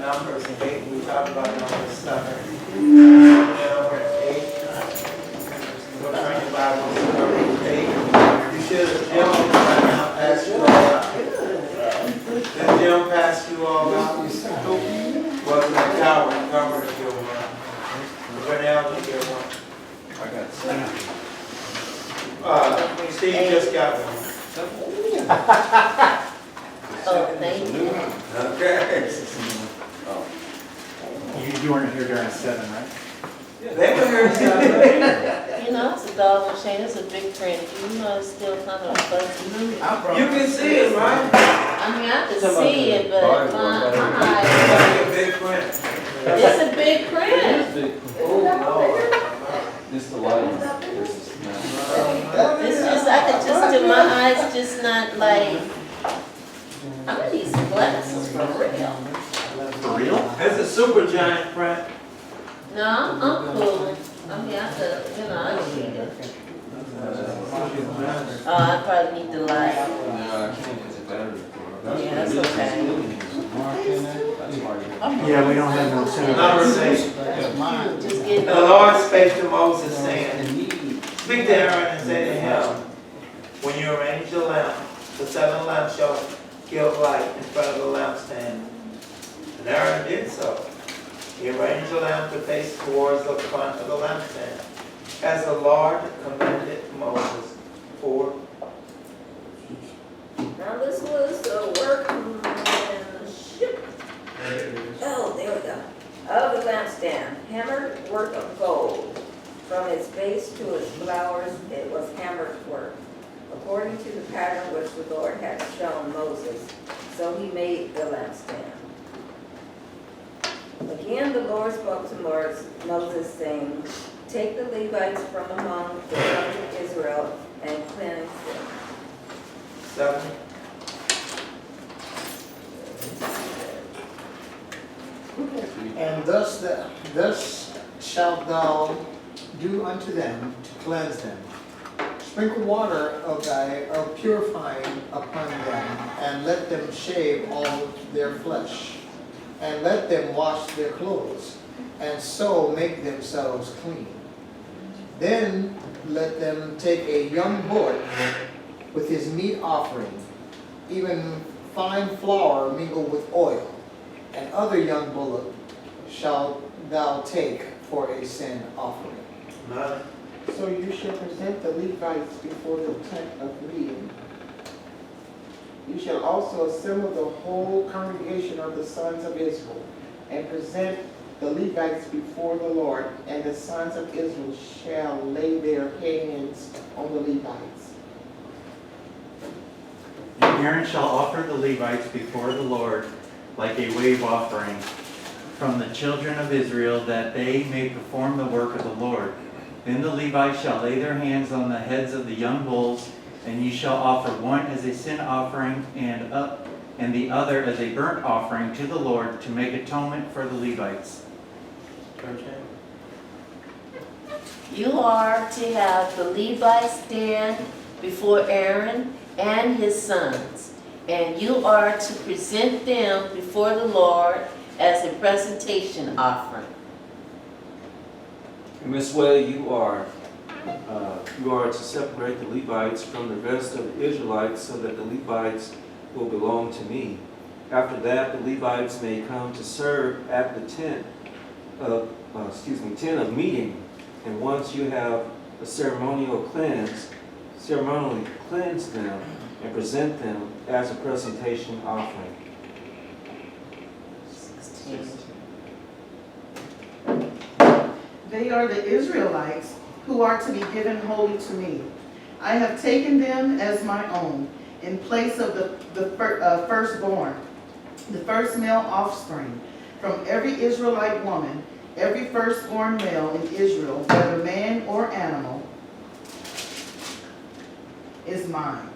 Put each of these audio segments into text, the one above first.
Numbers 8, we talked about Numbers 7. Now we're at 8. We'll turn your Bible to Numbers 8. You should have Jim passed you all out. Did Jim pass you all out? Wasn't a coward covered to give one. Renell, you get one. I got seven. Steve just got one. Oh, thank you. Okay. You weren't here during 7, right? They were here Saturday. You know, it's a dog and Shane, it's a big print. You know, it's still kind of fuzzy. You can see it, right? I mean, I can see it, but my eyes, It's a big print. it's a big print. Oh, Lord. This the light. It's just, I could just, to my eyes, just not like, I'm gonna need some glasses for real. For real? It's a super giant print. No, I'm cool. I mean, I could, you know, I don't need it. Oh, I probably need the light. No, I can't get the battery for it. Yeah, that's okay. Yeah, we don't have no cinema. Numbers 8. Just getting The Lord spake to Moses, saying, Speak to Aaron and say to him, when you arrange the lamp, the 7 lamps shall give light in front of the lampstand. And Aaron did so. He arranged the lamp to face towards the front of the lampstand, as the Lord commanded Moses. 4. Now this was the workmanship. Oh, there we go. Of the lampstand, hammered work of gold. From its base to its flowers, it was hammered work, according to the pattern which the Lord had shown Moses. So he made the lampstand. Again, the Lord spoke to Moses, saying, Take the Levites from among the sons of Israel and cleanse them. 7. And thus shalt thou do unto them to cleanse them. Sprinkle water of purifying upon them, and let them shave all their flesh, and let them wash their clothes, and so make themselves clean. Then let them take a young bullock with his meat offering, even fine flour mingled with oil, and other young bullock shalt thou take for a sin offering. 9. So you shall present the Levites before the tent of meeting. You shall also assemble the whole congregation of the sons of Israel, and present the Levites before the Lord, and the sons of Israel shall lay their hands on the Levites. And Aaron shall offer the Levites before the Lord like a wave offering from the children of Israel, that they may perform the work of the Lord. Then the Levites shall lay their hands on the heads of the young bulls, and ye shall offer one as a sin offering and the other as a burnt offering to the Lord, to make atonement for the Levites. 13. You are to have the Levites stand before Aaron and his sons, and you are to present them before the Lord as a presentation offering. In this way, you are to separate the Levites from the rest of the Israelites, so that the Levites will belong to me. After that, the Levites may come to serve at the tent of meeting. And once you have ceremonially cleansed them and present them as a presentation offering. 16. They are the Israelites who are to be given wholly to me. I have taken them as my own, in place of the firstborn, the first male offspring, from every Israelite woman, every firstborn male in Israel, whether man or animal, is mine.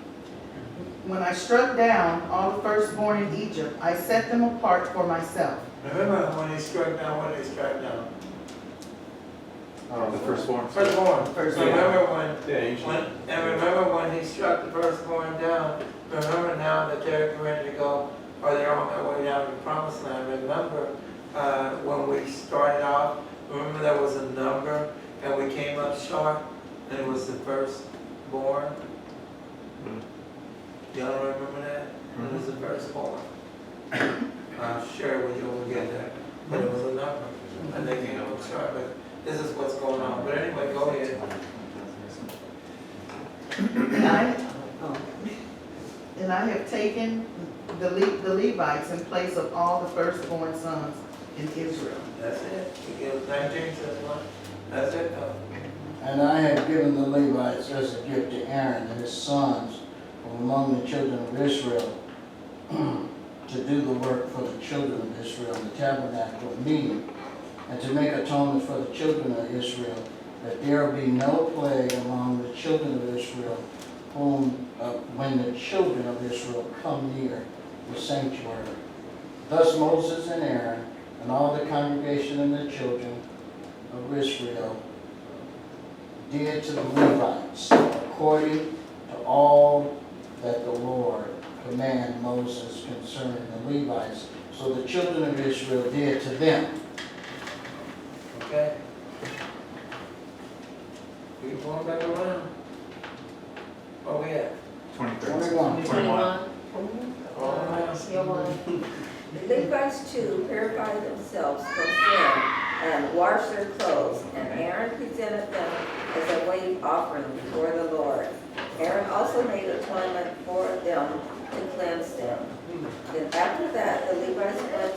When I struck down all the firstborn in Egypt, I set them apart for myself. Remember when they struck down, what they struck down? The firstborn. Firstborn. Remember when Yeah, remember when he struck the firstborn down, remember now that they're ready to go or they're on their way down to the promised land. Remember, when we started off, remember there was a number and we came up short and it was the firstborn? Y'all don't remember that? It was the firstborn. I'll share with you when we get there. But it was a number and they came up short. But this is what's going on. But anyway, go ahead. And I have taken the Levites in place of all the firstborn sons in Israel. That's it. You give 19 says what? That's it though. And I have given the Levites as a gift to Aaron and his sons from among the children of Israel to do the work for the children of Israel in the tabernacle of meeting, and to make atonement for the children of Israel, that there be no plague among the children of Israel when the children of Israel come near the sanctuary. Thus Moses and Aaron and all the congregation and the children of Israel did to the Levites according to all that the Lord commanded Moses concerning the Levites. So the children of Israel did to them. Okay? We going back around. Oh, we at? 21. 21. The Levites too purified themselves from sin and washed their clothes, and Aaron presented them as a wave offering before the Lord. Aaron also made atonement for them to cleanse them. Then after that, the Levites went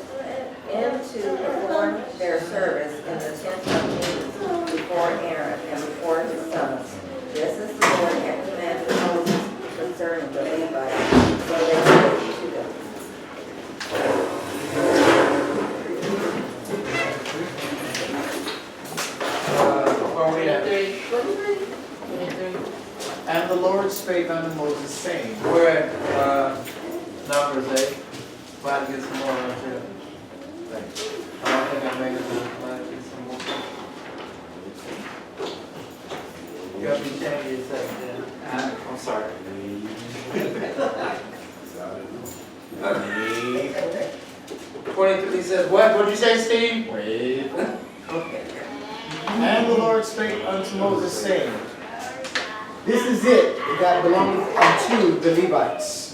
in to perform their service in the tent of meeting before Aaron and before his sons. Just as the Lord had commanded Moses concerning the Levites, so they did to them. Where we at? 23. And the Lord spake unto Moses, saying, We're at Numbers 8. Glad to get some more on here. I don't think I made it. Glad to get some more. You got to be changing yourself, Dan. I'm sorry. 23 says what? What'd you say, Steve? Wait. And the Lord spake unto Moses, saying, This is it that belongeth unto the Levites.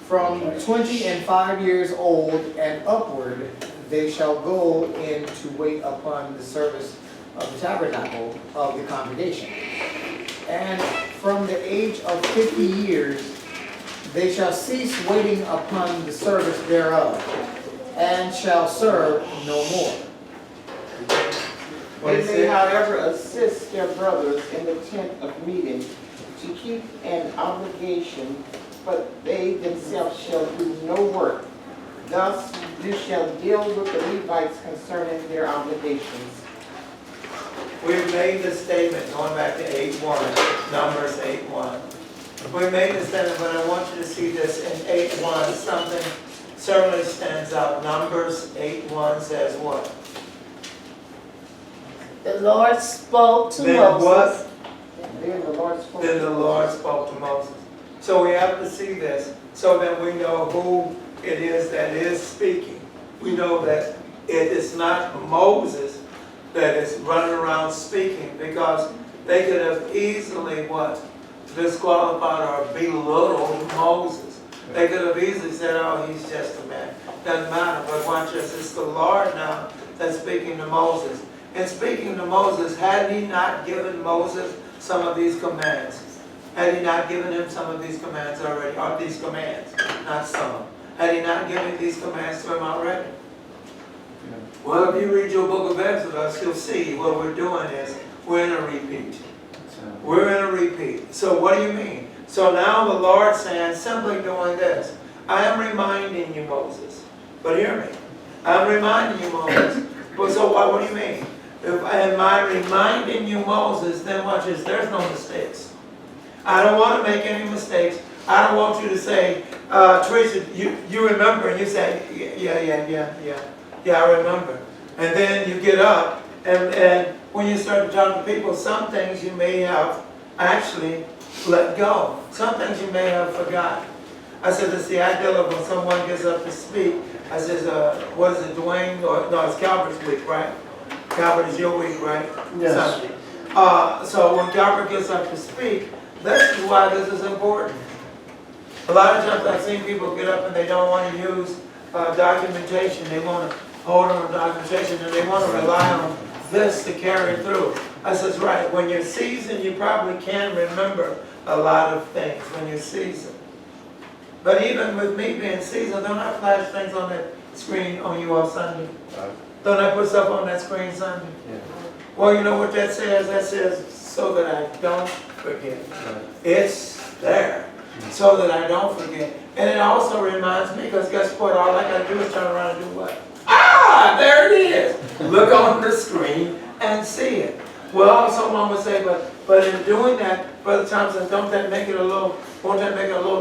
From 20 and 5 years old and upward, they shall go in to wait upon the service of the tabernacle of the congregation. And from the age of 50 years, they shall cease waiting upon the service thereof, and shall serve no more. What They is may, it? however, assist their brothers in the tent of meeting to keep an obligation, but they themselves shall do no work. Thus you shall deal with the Levites concerning their obligations. We've made the statement, going back to 8:1, Numbers 8:1. We made the statement, but I want you to see this in 8:1. Something certainly stands out. Numbers 8:1 says what? The Lord spoke to Then Moses. what? Then the Lord spoke. Then the Lord spoke to Moses. So we have to see this, so that we know who it is that is speaking. We know that it is not Moses that is running around speaking, because they could have easily what? Disqualified or belittled Moses. They could have easily said, oh, he's just a man. Doesn't matter, but watch this. It's the Lord now that's speaking to Moses. And speaking to Moses, had he not given Moses some of these commands? Had he not given him some of these commands already? Or these commands, not some. Had he not given these commands to him already? Well, if you read your book of Exodus, you'll see what we're doing is we're in a repeat. We're in a repeat. So what do you mean? So now the Lord saying, simply doing this. I am reminding you, Moses. But hear me. I'm reminding you, Moses. But so what do you mean? If am I reminding you, Moses, then watch this. There's no mistakes. I don't want to make any mistakes. I don't want you to say, Teresa, you remember, and you say, yeah, I remember. And then you get up, and when you start to talk to people, some things you may have actually let go. Some things you may have forgotten. I said, it's the idea of when someone gets up to speak. I says, what is it, Dwayne? Or, no, it's Calvary's week, right? Calvary is your week, right? Yes. Sunday. So when Calvary gets up to speak, this is why this is important. A lot of times I've seen people get up and they don't want to use documentation. They want to hold on to documentation and they want to rely on this to carry through. I says, right, when you're seasoned, you probably can remember a lot of things when you're seasoned. But even with me being seasoned, don't I flash things on that screen on you all Sunday? Don't I put stuff on that screen Sunday? Yeah. Well, you know what that says? That says so that I don't forget. It's there, so that I don't forget. And it also reminds me, because guess what? All I got to do is turn around and do what? Ah, there it is. Look on the screen and see it. Well, someone would say, but in doing that, Brother Thompson, won't that make it a little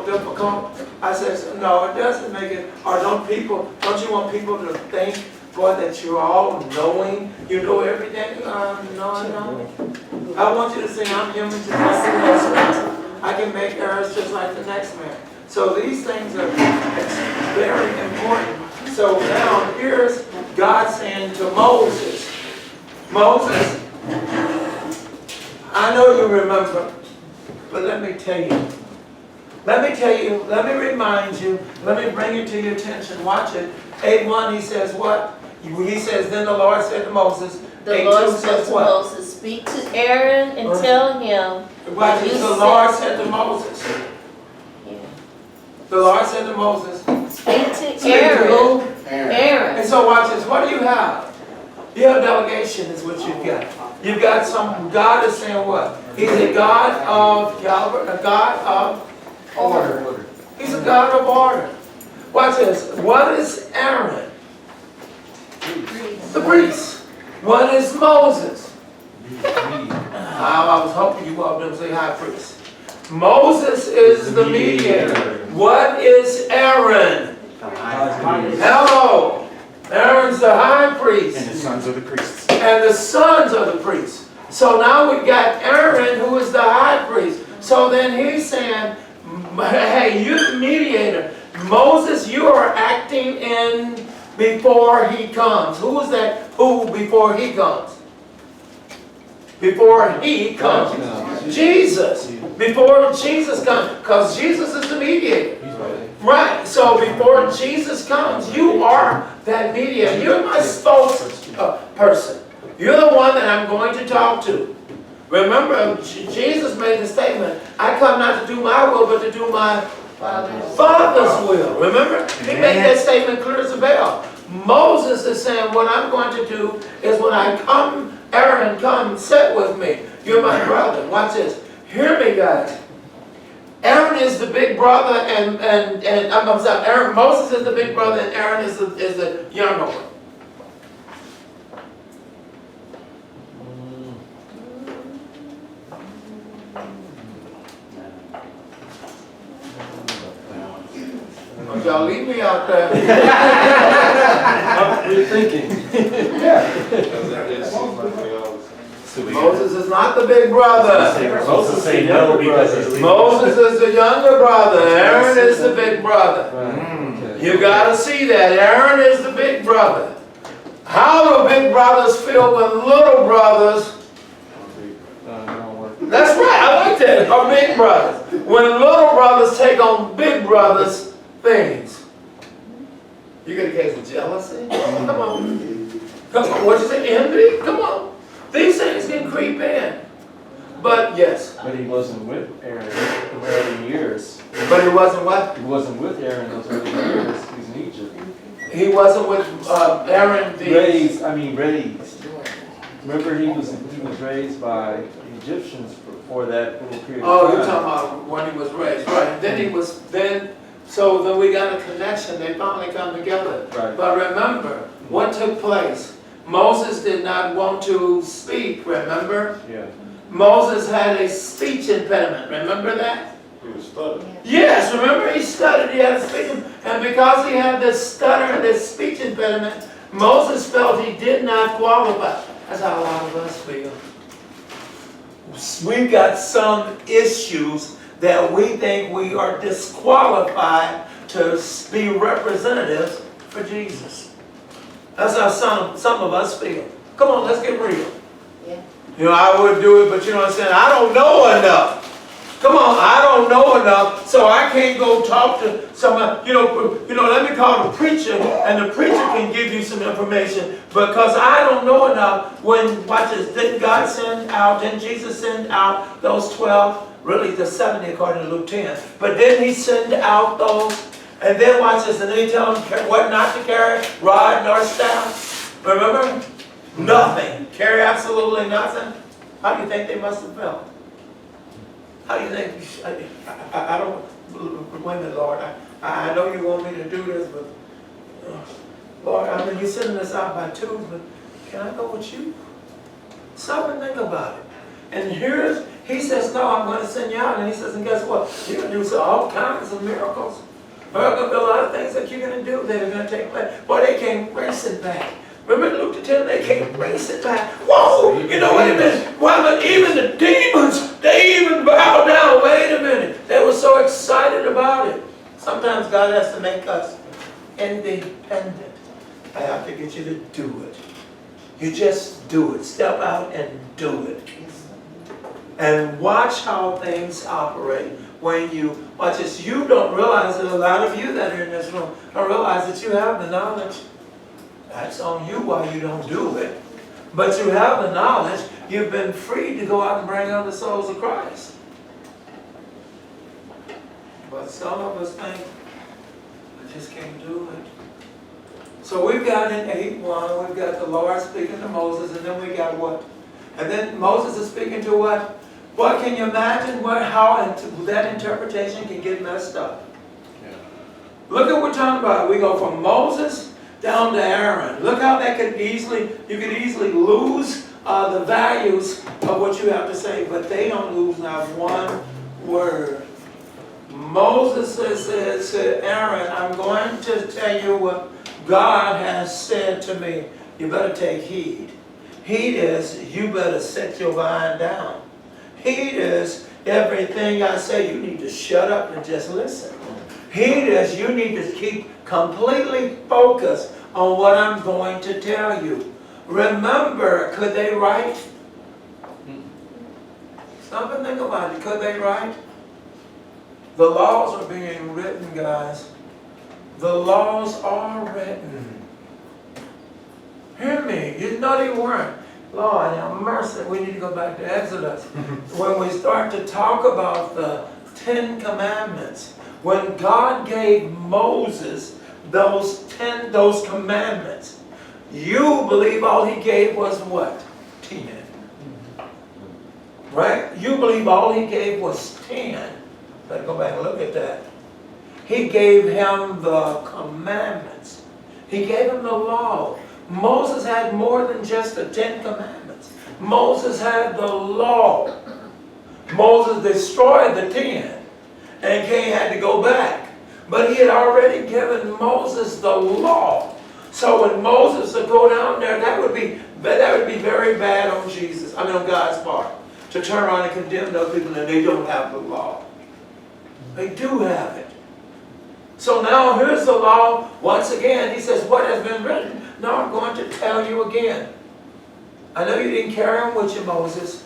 difficult? I says, no, it doesn't make it. Or don't you want people to think, boy, that you're all knowing, you know everything? No, I don't. I want you to say, I'm human just like the next man. I can make errors just like the next man. So these things are very important. So now here's God saying to Moses, Moses, I know you remember, but let me tell you, let me remind you, let me bring it to your attention. Watch it. 8:1, he says what? He says, then the Lord said to Moses. The Lord said to Moses, speak to Aaron and tell him. Watch it. The Lord said to Moses. Yeah. The Lord said to Moses. Speak to Aaron. Aaron. And so watch this. What do you have? You have delegation is what you've got. You've got some, God is saying what? He's a God of Calvary, a God of order. He's a God of order. Watch this. What is Aaron? The priest. What is Moses? I was hoping you all didn't say high priest. Moses is the mediator. What is Aaron? Hello. Aaron's the high priest. And the sons of the priests. And the sons of the priests. So now we've got Aaron, who is the high priest. So then he's saying, hey, you're the mediator. Moses, you are acting in before he comes. Who is that? Who before he comes? Before he comes. Jesus. Before Jesus comes. Because Jesus is the mediator. Right. So before Jesus comes, you are that mediator. You're my spokesperson. You're the one that I'm going to talk to. Remember, Jesus made the statement, I come not to do my will, but to do my Father's will. Remember? He made that statement clear as a bell. Moses is saying, what I'm going to do is when I come, Aaron, come sit with me. You're my brother. Watch this. Hear me, guys. Aaron is the big brother, and I'm sorry, Moses is the big brother, and Aaron is the younger one. Oh, y'all leave me out there. I'm rethinking. Moses is not the big brother. Moses say no because he's Moses is the younger brother. Aaron is the big brother. You got to see that. Aaron is the big brother. How do big brothers feel when little brothers? That's right. I like that. Are big brothers. When little brothers take on big brothers' things. You get a case of jealousy? Come on. Come on. What you say? Envy? Come on. These things can creep in. But yes. But he wasn't with Aaron the early years. But he wasn't what? He wasn't with Aaron those early years. He's in Egypt. He wasn't with Aaron the... Raised. Remember he was raised by the Egyptians for that little period of Oh, time. you're talking about when he was raised. Right. And then so then we got a connection. They finally come together. Right. But remember, what took place? Moses did not want to speak, remember? Yeah. Moses had a speech impediment, remember that? He was stuttering. Yes, remember he stuttered, he had a speech impediment. And because he had this stutter and this speech impediment, Moses felt he did not qualify. That's how a lot of us feel. We've got some issues that we think we are disqualified to be representatives for Jesus. That's how some of us feel. Come on, let's get real. Yeah. You know, I would do it, but you know what I'm saying? I don't know enough. Come on, I don't know enough, so I can't go talk to someone. You know, let me call the preacher, and the preacher can give you some information, because I don't know enough. When, watch this, didn't God send out, didn't Jesus send out those 12? Really, the 70 according to Luke 10. But didn't he send out those? And then watch this, and then he tell them what not to carry, rod nor staff. Remember? Nothing. Carry absolutely nothing. How do you think they must have felt? How do you think? I don't, wait a minute, Lord. I know you want me to do this, but Lord, I mean, you're sending us out by twos, but can I go with you? Stop and think about it. And he says, no, I'm going to send you out. And he says, and guess what? You're going to do all kinds of miracles. There are going to be a lot of things that you're going to do that are going to take place. Boy, they came racing back. Remember Luke 10, they came racing back. Whoa, you know, wait a minute. Well, even the demons, they even bowed down. Wait a minute. They were so excited about it. Sometimes God has to make us independent. I have to get you to do it. You just do it. Step out and do it. And watch how things operate. When you watch this, you don't realize that a lot of you that are in this room don't realize that you have the knowledge. That's on you why you don't do it. But you have the knowledge. You've been free to go out and bring other souls of Christ. But some of us think, I just can't do it. So we've got in 8:1, we've got the Lord speaking to Moses, and then we got what? And then Moses is speaking to what? What can you imagine how that interpretation can get messed up? Yeah. Look at what we're talking about. We go from Moses down to Aaron. Look how that you could easily lose the values of what you have to say, but they don't lose not one word. Moses says to Aaron, I'm going to tell you what God has said to me. You better take heed. Heed is, you better set your mind down. Heed is, everything I say, you need to shut up and just listen. Heed is, you need to keep completely focused on what I'm going to tell you. Remember, could they write? Stop and think about it. Could they write? The laws are being written, guys. The laws are written. Hear me. You know they weren't. Lord have mercy. We need to go back to Exodus. When we start to talk about the 10 Commandments, when God gave Moses those commandments, you believe all he gave was what? 10. Right? You believe all he gave was 10. Let's go back and look at that. He gave him the commandments. He gave him the law. Moses had more than just the 10 commandments. Moses had the law. Moses destroyed the 10 and Cain had to go back. But he had already given Moses the law. So when Moses would go down there, that would be very bad on on God's part, to turn around and condemn those people and they don't have the law. They do have it. So now here's the law. Once again, he says, what has been written? Now I'm going to tell you again. I know you didn't carry them with you, Moses.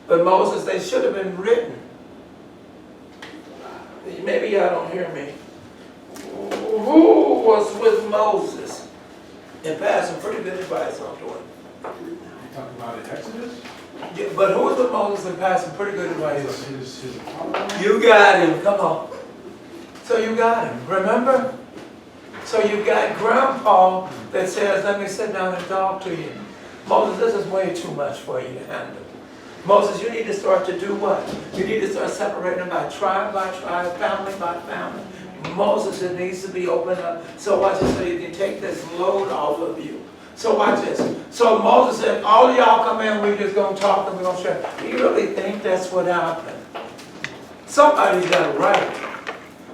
But Moses, they should have been written. Maybe y'all don't hear me. Who was with Moses and passed some pretty good advice on to him? You talking about in Exodus? Yeah, but who was with Moses and passed some pretty good advice on him? His father? You got him. Come on. So you got him. Remember? So you got Grandpa that says, let me sit down and talk to you. Moses, this is way too much for you to handle. Moses, you need to start to do what? You need to start separating by tribe, family by family. Moses, it needs to be opened up. So watch this, so you can take this load off of you. So watch this. So Moses said, all of y'all come in, we're just going to talk and we're going to share. Do you really think that's what happened? Somebody's got to write.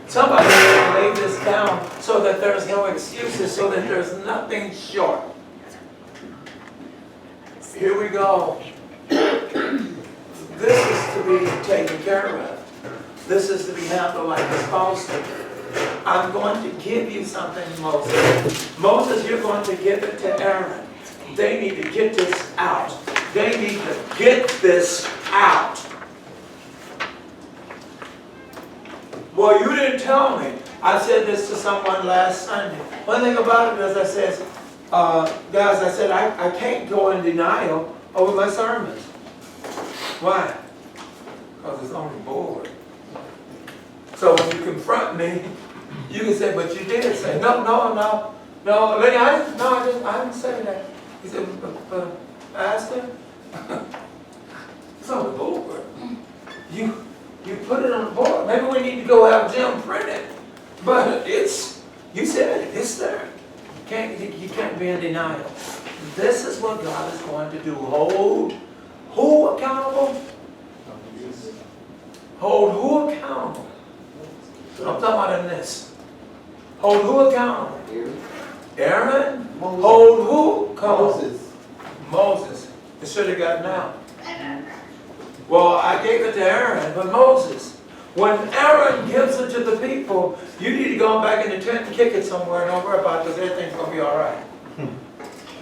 Somebody's got to lay this down so that there's no excuses, so that there's nothing short. Here we go. This is to be taken care of. This is to be handled like it's supposed to. I'm going to give you something, Moses. Moses, you're going to give it to Aaron. They need to get this out. They need to get this out. Well, you didn't tell me. I said this to someone last Sunday. One thing about it is I said, guys, I said, I can't go in denial over my sermons. Why? Because it's only bored. So when you confront me, you can say, but you did say, no, lady, I didn't say that. He said, Pastor, it's on the board. You put it on the board. Maybe we need to go have Jim print it. But you said it, it's there. You can't be in denial. This is what God is going to do. Hold who accountable? Hold who accountable? I'm talking about in this. Hold who accountable? Aaron? Hold who? Moses. It should have gotten out. Well, I gave it to Aaron, but Moses. When Aaron gives it to the people, you need to go back in the tent and kick it somewhere and don't worry about it because everything's going to be all right.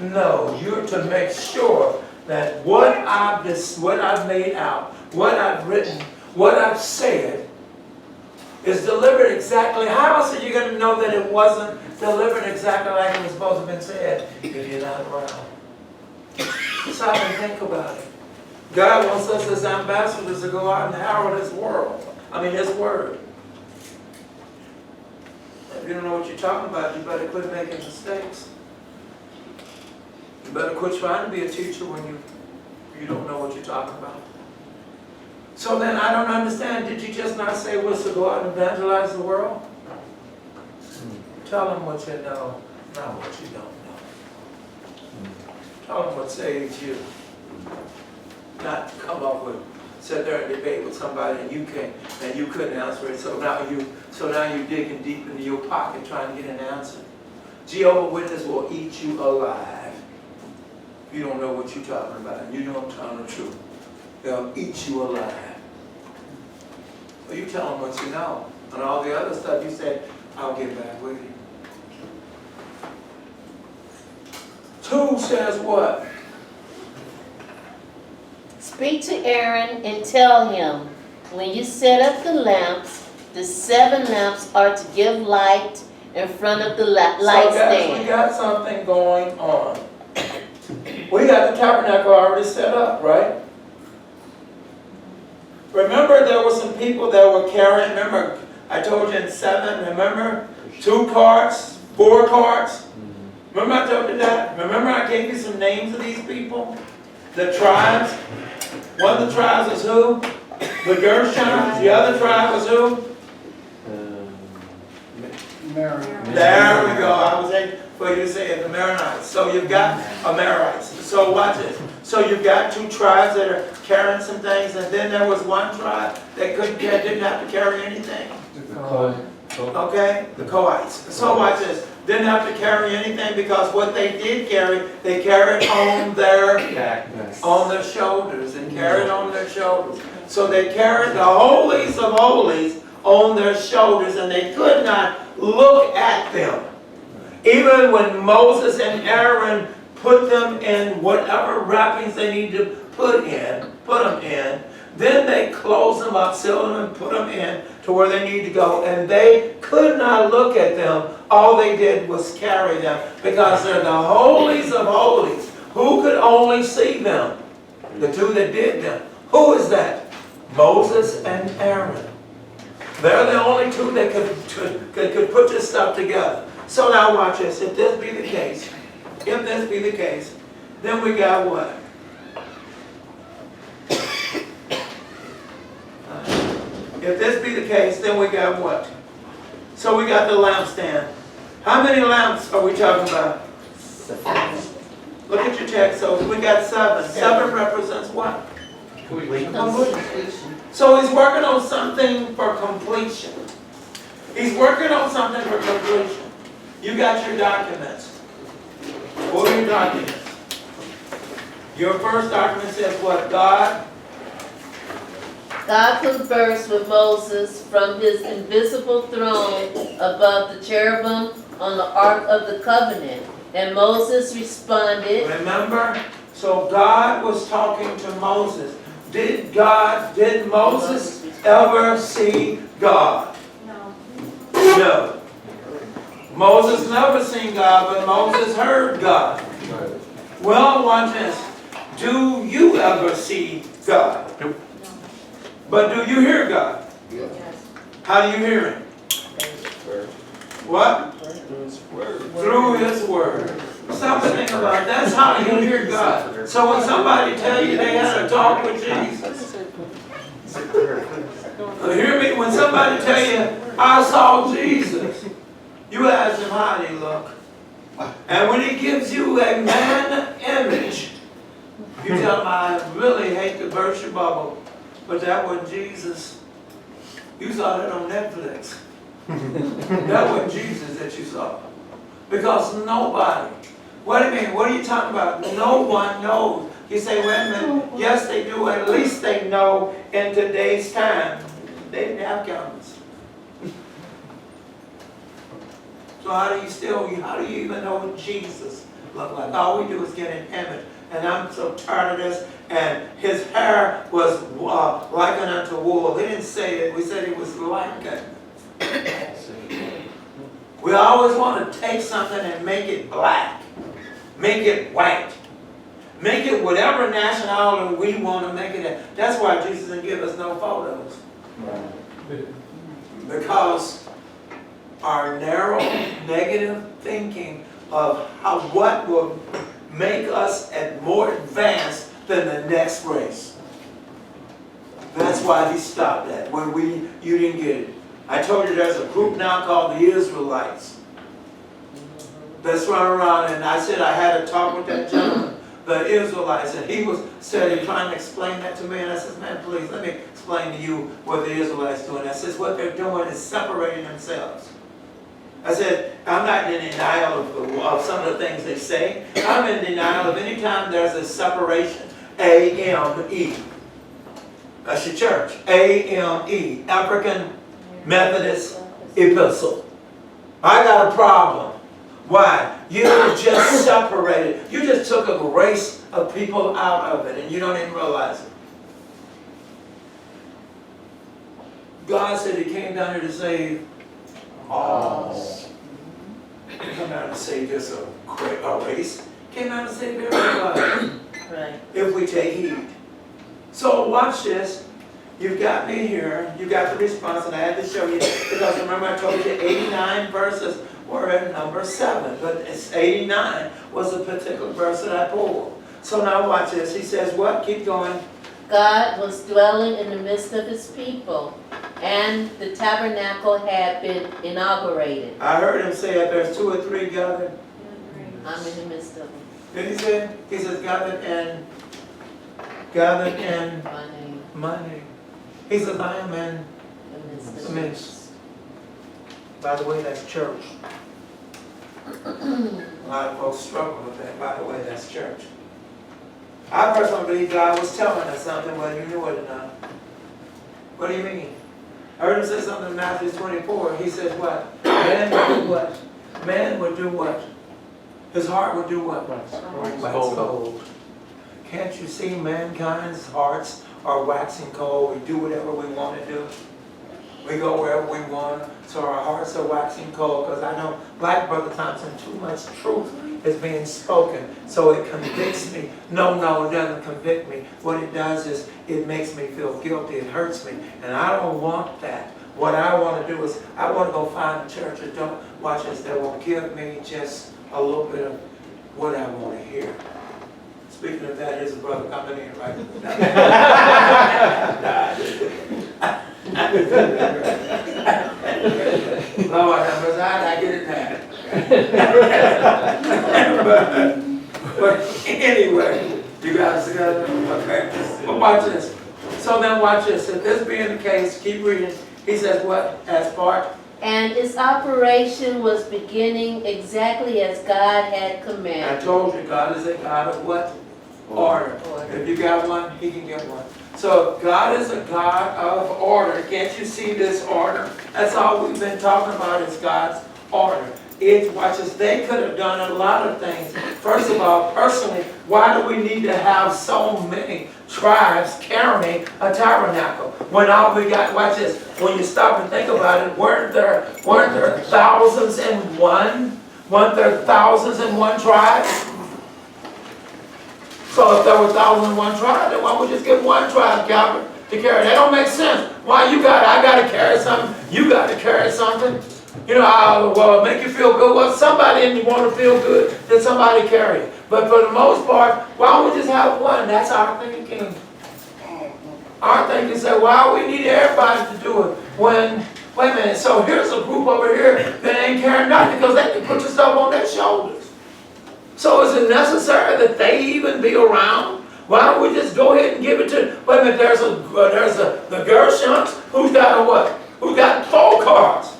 No, you're to make sure that what I've made out, what I've written, what I've said is delivered exactly. How else are you going to know that it wasn't delivered exactly like it was supposed to have been said if you're not around? Stop and think about it. God wants us as ambassadors to go out and herald His world. His word. If you don't know what you're talking about, you better quit making mistakes. You better quit trying to be a teacher when you don't know what you're talking about. So then I don't understand. Did you just not say we're to go out and evangelize the world? Tell them what you know, not what you don't know. Tell them what saves you. Not come up with, sit there and debate with somebody and you couldn't answer it. So now you're digging deep into your pocket trying to get an answer. Jehovah's Witness will eat you alive. You don't know what you're talking about. You don't tell the truth. They'll eat you alive. Well, you tell them what you know. And all the other stuff you say, I'll get back with you. Tues says what? Speak to Aaron and tell him, when you set up the lamps, the 7 lamps are to give light in front of the light stand. We got something going on. We got the tabernacle already set up, right? Remember there were some people that were carrying, remember I told you in 7, remember? 2 carts, 4 carts. Remember I told you that? Remember I gave you some names of these people? The tribes. One of the tribes was who? The Gershons. The other tribe was who? Mary. There we go. I was waiting for you to say it, the Maronites. So you've got Amorites. So watch this. So you've got 2 tribes that are carrying some things, and then there was one tribe that didn't have to carry anything. Okay? The Kohites. So watch this. Didn't have to carry anything because what they did carry, they carried on their shoulders and carried on their shoulders. So they carried the holies of holies on their shoulders and they could not look at them. Even when Moses and Aaron put them in whatever wrappings they needed to put them in, then they closed them up, sealed them, and put them in to where they need to go. And they could not look at them. All they did was carry them because they're the holies of holies. Who could only see them? The 2 that did them. Who is that? Moses and Aaron. They're the only 2 that could put this stuff together. So now watch this. If this be the case, then we got what? If this be the case, then we got what? So we got the lampstand. How many lamps are we talking about? 7. Look at your text. So we got 7. 7 represents what? Completion. So he's working on something for completion. He's working on something for completion. You got your documents. What are your documents? Your first document says what? God God conversed with Moses from his invisible throne above the cherubim on the Ark of the Covenant. And Moses responded, Remember? So God was talking to Moses. Did Moses ever see God? No. Moses never seen God, but Moses heard God. Well, watch this. Do you ever see God? Nope. But do you hear God? How do you hear Him? What? Through His Word. Stop and think about it. That's how you hear God. So when somebody tell you they had a talk with Jesus, hear me? When somebody tell you, I saw Jesus, you ask him how did he look. And when he gives you a man image, you tell him, I really hate to burst your bubble, but that wasn't Jesus. You saw that on Netflix. That wasn't Jesus that you saw. Because nobody, what do you mean? What are you talking about? No one knows. You say, wait a minute. Yes, they do. At least they know in today's time. They didn't have cameras. So how do you even know what Jesus looked like? All we do is get an image. And I'm so tired of this. And his hair was likened unto wool. They didn't say it. We said it was likened. We always want to take something and make it black. Make it white. Make it whatever nationality we want to make it at. That's why Jesus didn't give us no photos. Because our narrow, negative thinking of what will make us more advanced than the next race. That's why he stopped that when you didn't get it. I told you there's a group now called the Israelites that's running around, and I said I had a talk with that gentleman, the Israelites, and he was trying to explain that to me, and I said, man, please, let me explain to you what the Israelites doing. I said, what they're doing is separating themselves. I said, I'm not in denial of some of the things they say. I'm in denial of any time there's a separation. A-M-E. That's your church. A-M-E. African Methodist Epistle. I got a problem. Why? You just separated. You just took a race of people out of it and you don't even realize it. God said He came down here to save all. He came down to save just a race. He came down to save everybody. right. If we take heed. So watch this. You've got me here. You got the response, and I had to show you because remember I told you 89 verses were at number 7, but it's 89 was the particular verse that I pulled. So now watch this. He says what? Keep going. God was dwelling in the midst of his people, and the tabernacle had been inaugurated. I heard him say if there's 2 or 3 gathered. I'm in the midst of them. Did he say? He says gathered in My name, my name. He says I am in the midst of the midst. By the way, that's church. A lot of folks struggle with that. By the way, that's church. I personally believe God was telling us something, whether you knew it or not. What do you mean? I heard him say something in Matthew 24. He says what? Man would do what? Man would do what? His heart would do what? Wax cold. Can't you see mankind's hearts are waxing cold? We do whatever we want to do. We go wherever we want, so our hearts are waxing cold. Because I know, like Brother Thompson, too much truth is being spoken, so it convicts me. No, it doesn't convict me. What it does is it makes me feel guilty. It hurts me, and I don't want that. What I want to do is I want to go find a church that don't watch this, that will give me just a little bit of what I want to hear. Speaking of that, here's a brother coming in right Lord, I get it now. but anyway, you guys together? Okay. But watch this. So then watch this. If this being the case, keep reading. He says what? As part? And its operation was beginning exactly as God had commanded. I told you, God is a God of what? Order. If you got one, He can get one. So God is a God of order. Can't you see this order? That's all we've been talking about is God's order. Watch this, they could have done a lot of things. First of all, personally, why do we need to have so many tribes carrying a tabernacle? When all we got, watch this, when you stop and think about it, weren't there thousands in one? Weren't there thousands in one tribe? So if there were 1,001 tribes, then why would we just get one tribe, Calvin, to carry? That don't make sense. Why I got to carry something, you got to carry something. You know, well, make you feel good. Well, somebody and you want to feel good, then somebody carry it. But for the most part, why don't we just have one? That's our thinking. Our thinking say, why we need everybody to do it? When, wait a minute, so here's a group over here that ain't carrying nothing because they can put the stuff on their shoulders. So is it necessary that they even be around? Why don't we just go ahead and give it to, wait a minute, there's the Gershons, who's got a what? Who's got 4 cars?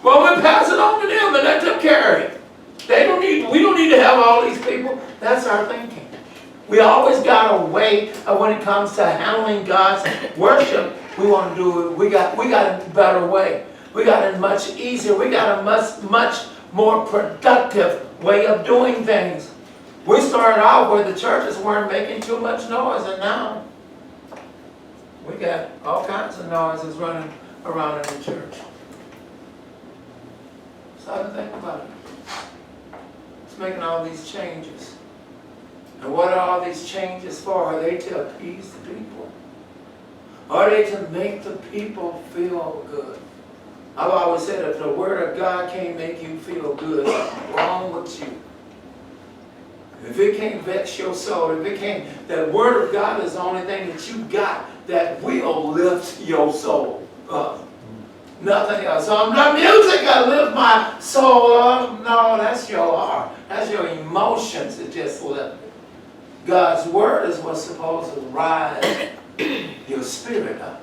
Well, we pass it on to them and let them carry it. We don't need to have all these people. That's our thinking. We always got a way of when it comes to handling God's worship, we want to do it. We got a better way. We got a much easier, we got a much more productive way of doing things. We started out where the churches weren't making too much noise, and now we got all kinds of noises running around in the church. So to think about it. It's making all these changes. And what are all these changes for? Are they to appease the people? Are they to make the people feel good? I've always said if the Word of God can't make you feel good, what's wrong with you? If it can't vex your soul, if it can't, the Word of God is the only thing that you got that will lift your soul up. Nothing else. So the music that lift my soul up, no, that's your heart. That's your emotions that just lift. God's Word is what's supposed to rise your spirit up.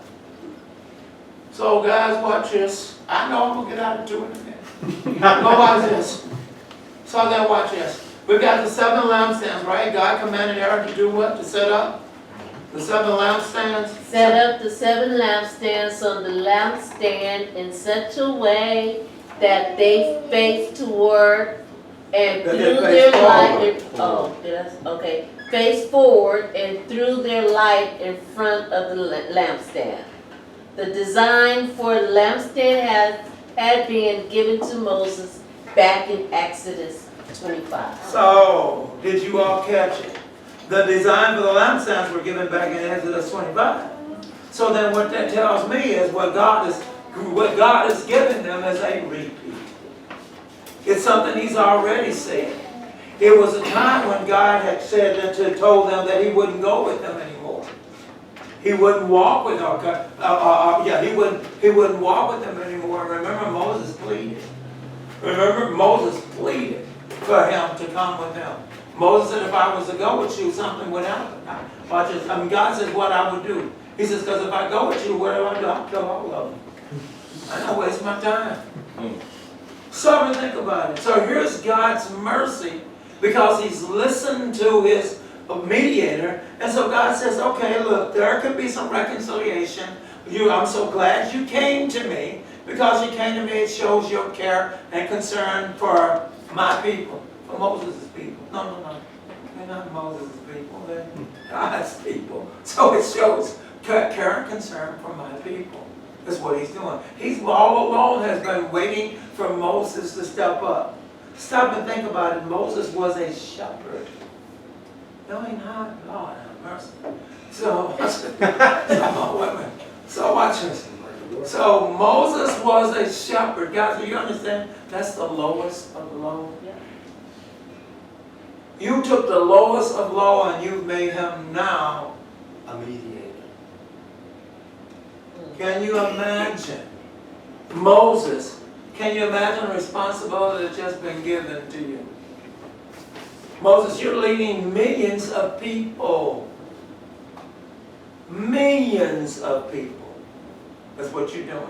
So guys, watch this. I know I'm going to get out of doing it again. Go watch this. So then watch this. We've got the 7 lampstands, right? God commanded Aaron to do what? To set up the 7 lampstands? Set up the 7 lampstands on the lampstand in such a way that they face toward and That through they face their forward. light. Face forward and through their light in front of the lampstand. The design for the lampstand had been given to Moses back in Exodus 25. So, did you all catch it? The design for the lampstands were given back in Exodus 25. So then what that tells me is what God is giving them is a repeat. It's something He's already said. It was a time when God had said that told them that He wouldn't go with them anymore. He wouldn't walk with them. He wouldn't walk with them anymore. Remember Moses pleaded. For Him to come with them. Moses said, if I was to go with you, something would happen. Watch this. God says what I would do. He says, because if I go with you, what do I do? I'll kill all of them. I don't waste my time. So think about it. So here's God's mercy because He's listened to His mediator. And so God says, okay, look, there could be some reconciliation. I'm so glad you came to me. Because you came to me, it shows your care and concern for my people, for Moses' people. No. They're not Moses' people, they're God's people. So it shows care and concern for my people. That's what He's doing. He's all along has been waiting for Moses to step up. Stop and think about it. Moses was a shepherd. No, He's not. Lord have mercy. So watch this. So Moses was a shepherd. Guys, do you understand? That's the lowest of low. Yeah. You took the lowest of low and you've made Him now a mediator. Can you imagine? Moses, can you imagine the responsibility that's just been given to you? Moses, you're leading millions of people. Millions of people. That's what you're doing.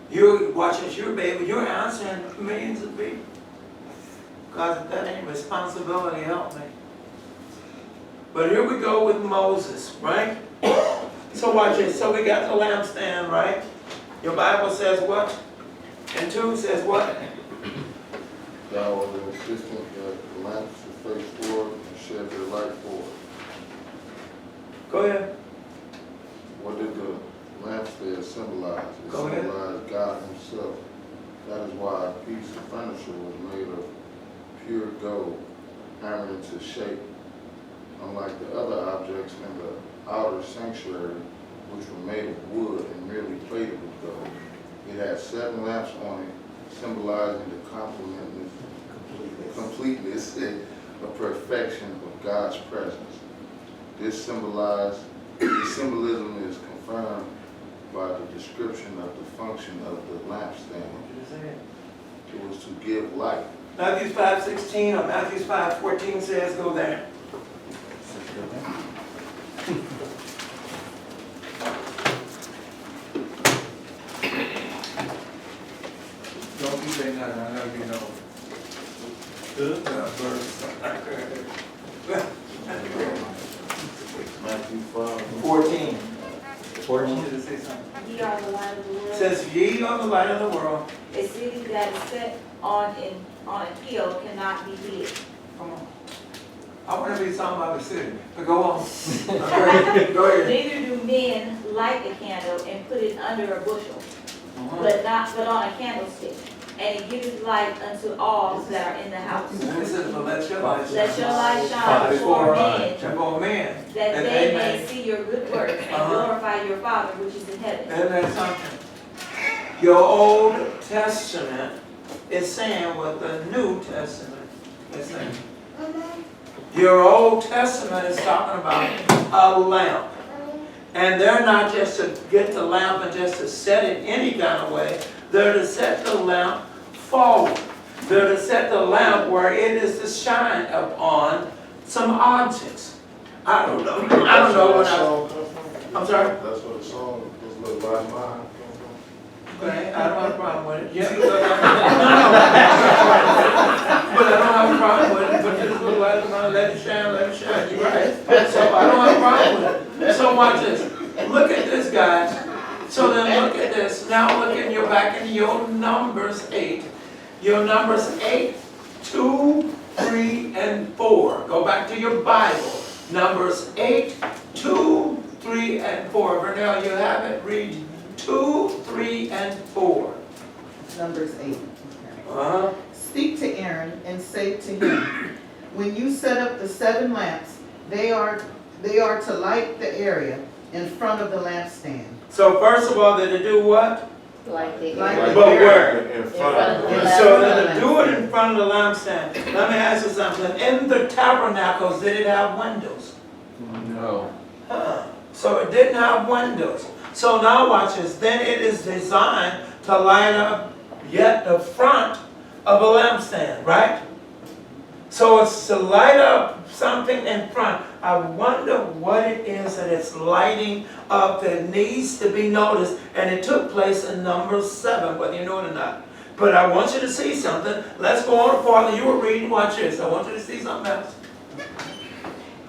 You watch as your baby, you're answering millions of people. God, if that ain't responsibility, help me. But here we go with Moses, right? So watch this. So we got the lampstand, right? Your Bible says what? And 2 says what? Thou art the assistant that the lamps should face forward and shed their light forward. Go ahead. What did the lampstand symbolize? It Go ahead. symbolized God himself. That is why a piece of furniture was made of pure gold, hammered into shape. Unlike the other objects in the outer sanctuary, which were made of wood and merely plated with gold. It had 7 lamps on it, symbolizing the completeness and the perfection of God's presence. This symbolism is confirmed by the description of the function of the lampstand. It was to give light. Matthew 5:16 or Matthew 5:14 says go there. Don't be saying nothing, I know you know. Matthew 5. 14. 14. Did it say something? Ye are the light of the world. Says ye are the light of the world. A city that is set on a hill cannot be hid. Come on. I want to be something about the city, but go on. Okay, go ahead. Neither do men light a candle and put it under a bushel, Uh-huh. but on a candlestick, and it giveth light unto all that are in the house. This is the let your light shine. Let your light shine before men, Before men. that they may see your good works and glorify your Father which is in heaven. And there's something. Your Old Testament is saying what the New Testament is saying. Your Old Testament is talking about a lamp. And they're not just to get the lamp and just to set it any kind of way. They're to set the lamp forward. They're to set the lamp where it is to shine upon some objects. I don't know. I don't know what I'm sorry? That's what the song, this little light of mine. Okay, I don't have a problem with it. Yeah, but I don't have a problem with it. But this little light of mine, let it shine, you're right. So I don't have a problem with it. So watch this. Look at this, guys. So then look at this. Now look in your back in your Numbers 8. Your Numbers 8, 2, 3, and 4. Go back to your Bible. Numbers 8, 2, 3, and 4. Vernell, you have it. Read 2, 3, and 4. Numbers 8. Uh-huh. Speak to Aaron and say to him, when you set up the 7 lamps, they are to light the area in front of the lampstand. So first of all, they're to do what? Like they. Like But where? In In front front of of the the lamp. So they're to do it in front of the lampstand. Let me ask you something. In the tabernacles, did it have windows? No. So it didn't have windows. So now watch this. Then it is designed to light up yet the front of a lampstand, right? So it's to light up something in front. I wonder what it is that it's lighting up that needs to be noticed. And it took place in Numbers 7, whether you know it or not. But I want you to see something. Let's go on farther. You were reading. Watch this. I want you to see something else.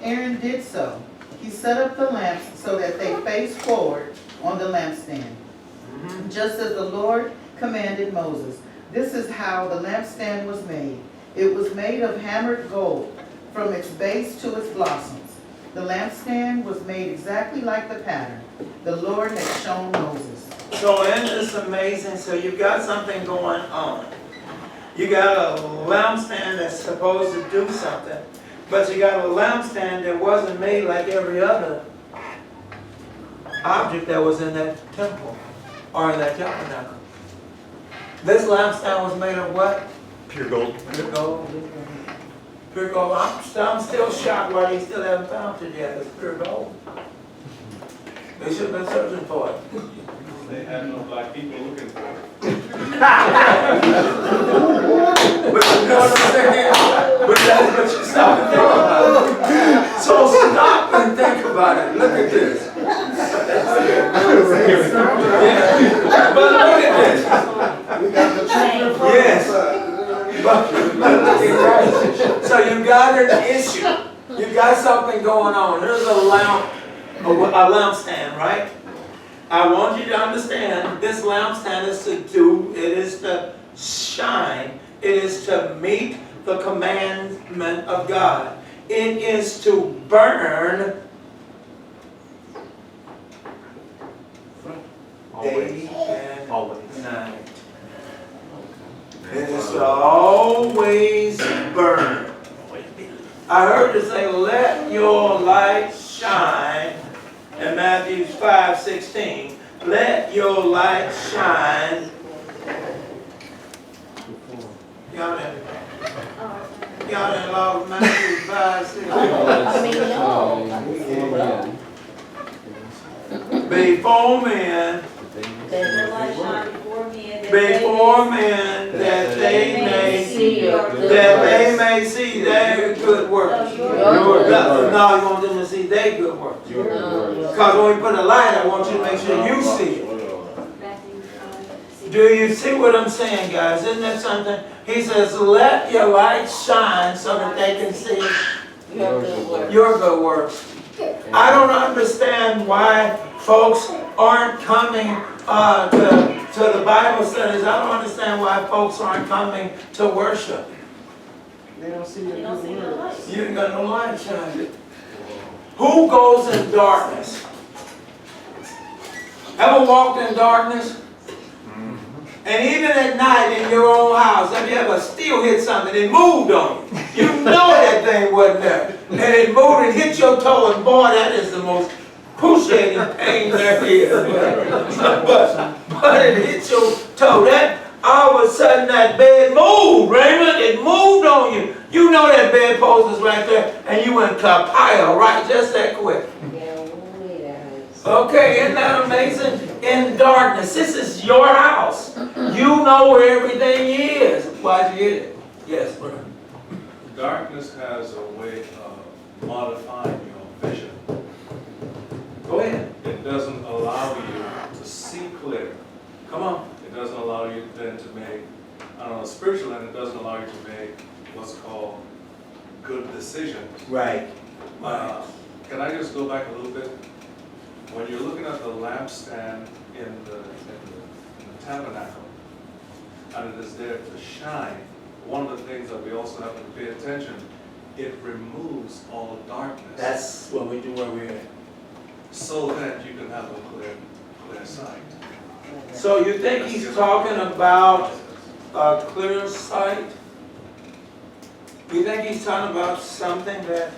Aaron did so. He set up the lamps so that they faced forward on the lampstand, just as the Lord commanded Moses. This is how the lampstand was made. It was made of hammered gold from its base to its blossoms. The lampstand was made exactly like the pattern the Lord had shown Moses. So isn't this amazing? So you've got something going on. You got a lampstand that's supposed to do something, but you got a lampstand that wasn't made like every other object that was in that temple or in that tabernacle. This lampstand was made of what? Pure gold. Pure gold. Pure gold. I'm still shocked why they still haven't found it yet. It's pure gold. They should have been searching for it. They had no black people looking for it. But you know what I'm saying? But that's what you stop and think about. So stop and think about it. Look at this. Yeah. But look at this. We got the children from Yes. But look at this. So you got an issue. You got something going on. There's a lamp a lampstand, right? I want you to understand, this lampstand is it is to shine, it is to meet the commandment of God. It is to burn day and night. It is to always burn. I heard it say, let your light shine in Matthew 5:16. Let your light shine. Y'all didn't love Matthew 5:16. Before men, that they may see their good works. No, you want them to see their good works. Because when we put a light, I want you to make sure you see it. Do you see what I'm saying, guys? Isn't that something? He says, let your light shine so that they can see your good works. I don't understand why folks aren't coming to the Bible studies. I don't understand why folks aren't coming to worship. They don't see your good works. You ain't got no light shining. Who goes in darkness? Ever walked in darkness? And even at night in your own house, have you ever still hit something and it moved on you? You know that thing wasn't there. And it moved and hit your toe, and boy, that is the most excruciating pain there is. But it hit your toe. That all of a sudden that bed moved, Raymond. It moved on you. You know that bedpost is right there, and you went kapaya, right? Just that quick. Okay, isn't that amazing? In darkness, this is your house. You know where everything is. Why'd you get it? Yes, brother. Darkness has a way of modifying your vision. Go ahead. It doesn't allow you to see clear. Come on. It doesn't allow you then to make, on a spiritual end, it doesn't allow you to make what's called good decisions. Right. Can I just go back a little bit? When you're looking at the lampstand in the tabernacle, and it is there to shine, one of the things that we also have to pay attention, it removes all the darkness. That's what we do where we're at. So that you can have a clear sight. So you think he's talking about a clear sight? You think he's talking about something that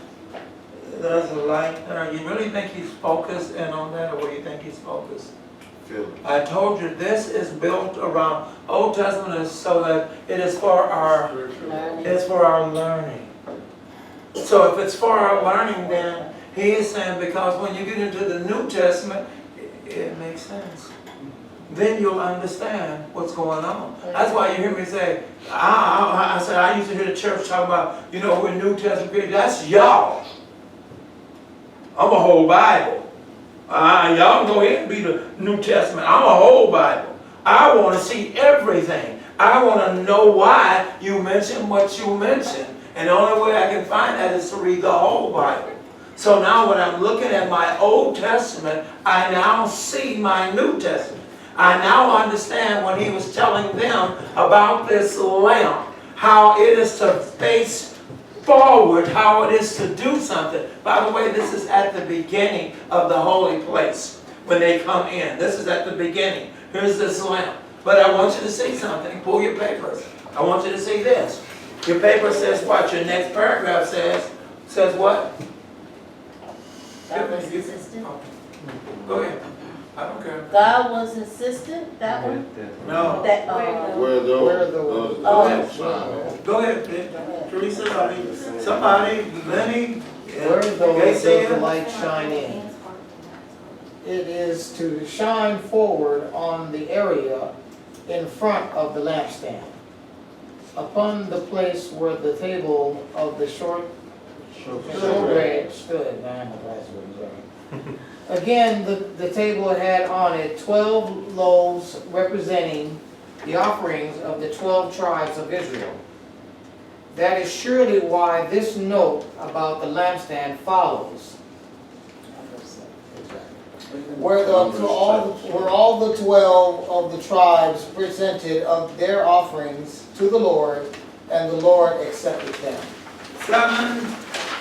there's a light there? You really think he's focused in on that, or what do you think he's focused? I told you this is built around Old Testament is so that it is for our learning. So if it's for our learning, then he is saying, because when you get into the New Testament, it makes sense. Then you'll understand what's going on. That's why you hear me say, I said I used to hear the church talk about, we're New Testament people. That's y'all. I'm a whole Bible. Y'all go ahead and be the New Testament. I'm a whole Bible. I want to see everything. I want to know why you mention what you mention. And the only way I can find that is to read the whole Bible. So now when I'm looking at my Old Testament, I now see my New Testament. I now understand when he was telling them about this lamp, how it is to face forward, how it is to do something. By the way, this is at the beginning of the holy place when they come in. This is at the beginning. Here's this lamp. But I want you to see something. Pull your papers. I want you to see this. Your paper says what? Your next paragraph says what? God was insistent. Go ahead. I don't care. God was insistent, that one? No. That, Where those shine. Go ahead, Teresa, somebody, Lenny. Where does Casey. the light shine in? It is to shine forward on the area in front of the lampstand, upon the place where the table of the showbread stood. Again, the table had on it 12 loaves representing the offerings of the 12 tribes of Israel. That is surely why this note about the lampstand follows. where all the 12 of the tribes presented of their offerings to the Lord, and the Lord accepted them. 7,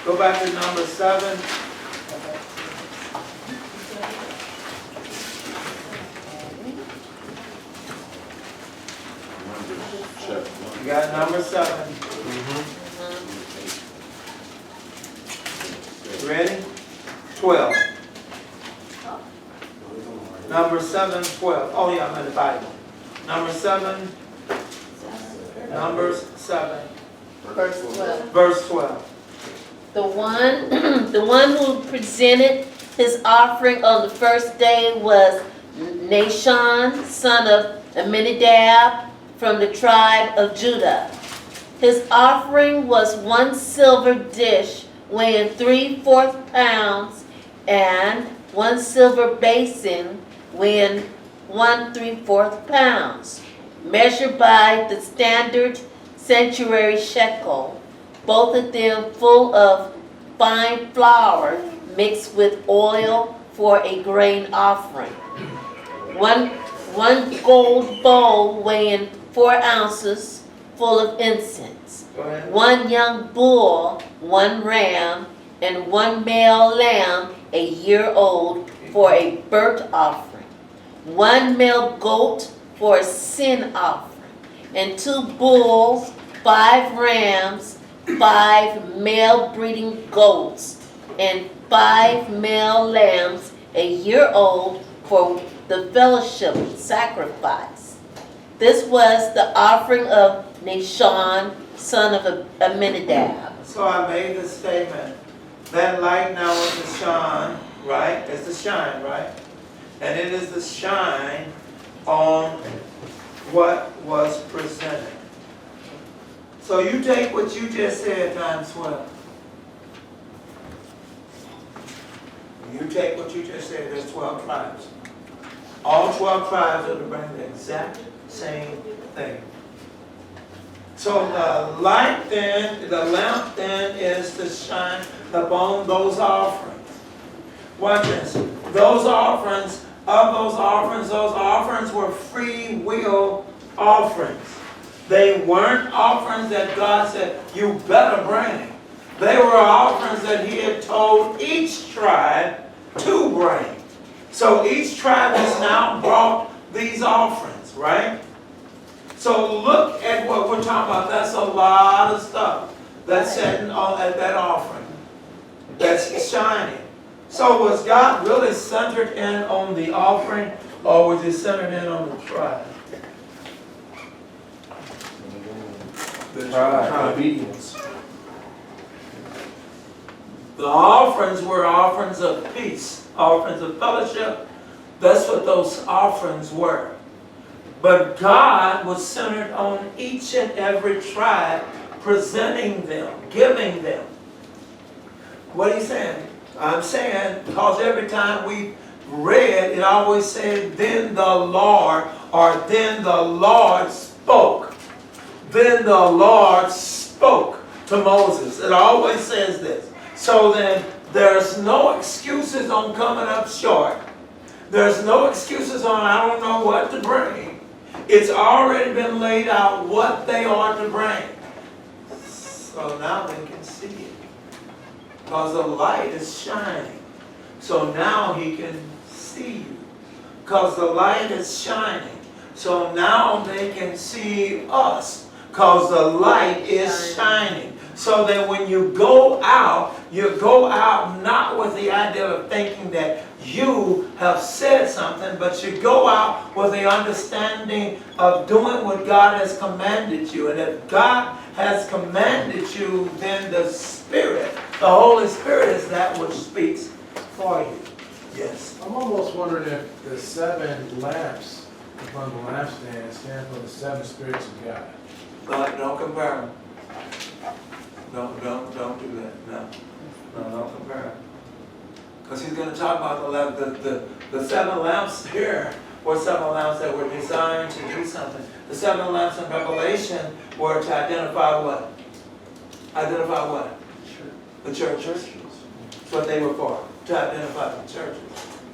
go back to number 7. You got number 7. Ready? 12. Number 7, 12. Oh yeah, I'm in the Bible. Number 7. Numbers 7. Verse 12. Verse 12. The one who presented his offering on the first day was Nahshon, son of Amminadab, from the tribe of Judah. His offering was 1 silver dish weighing 3/4 pounds and 1 silver basin weighing 1 3/4 pounds, measured by the standard sanctuary shekel, both of them full of fine flour mixed with oil for a grain offering. One gold bowl weighing 4 ounces full of incense. Go ahead. 1 young bull, 1 ram, and 1 male lamb a year old for a burnt offering. 1 male goat for a sin offering, and 2 bulls, 5 rams, 5 male breeding goats, and 5 male lambs a year old for the fellowship sacrifice. This was the offering of Nahshon, son of Amminadab. So I made the statement. That light now is the shine, right? It's the shine, right? And it is the shine on what was presented. So you take what you just said times 12. You take what you just said, there's 12 tribes. All 12 tribes are to bring the exact same thing. So the light then, the lamp then is to shine upon those offerings. Watch this. Those offerings were free will offerings. They weren't offerings that God said, you better bring. They were offerings that He had told each tribe to bring. So each tribe has now brought these offerings, right? So look at what we're talking about. That's a lot of stuff that's sitting on at that offering. That's shining. So was God really centered in on the offering, or was He centered in on the tribe? Obedience. The offerings were offerings of peace, offerings of fellowship. That's what those offerings were. But God was centered on each and every tribe, presenting them, giving them. What are you saying? I'm saying, because every time we read, it always said, then the Lord, or then the Lord spoke. Then the Lord spoke to Moses. It always says this. So then, there's no excuses on coming up short. There's no excuses on, I don't know what to bring. It's already been laid out what they are to bring. So now they can see it. Because the light is shining. So now He can see you. Because the light is shining. So now they can see us. Because the light is shining. So that when you go out not with the idea of thinking that you have said something, but you go out with the understanding of doing what God has commanded you. And if God has commanded you, then the Spirit, the Holy Spirit, is that which speaks for you. Yes. I'm almost wondering if the 7 lamps upon the lampstand stand for the 7 spirits of God. Don't compare them. Don't do that. No, don't compare them. Because he's going to talk about the 7 lamps here were 7 lamps that were designed to do something. The 7 lamps in Revelation were to identify what? Identify what? The churches. That's what they were for, to identify the churches.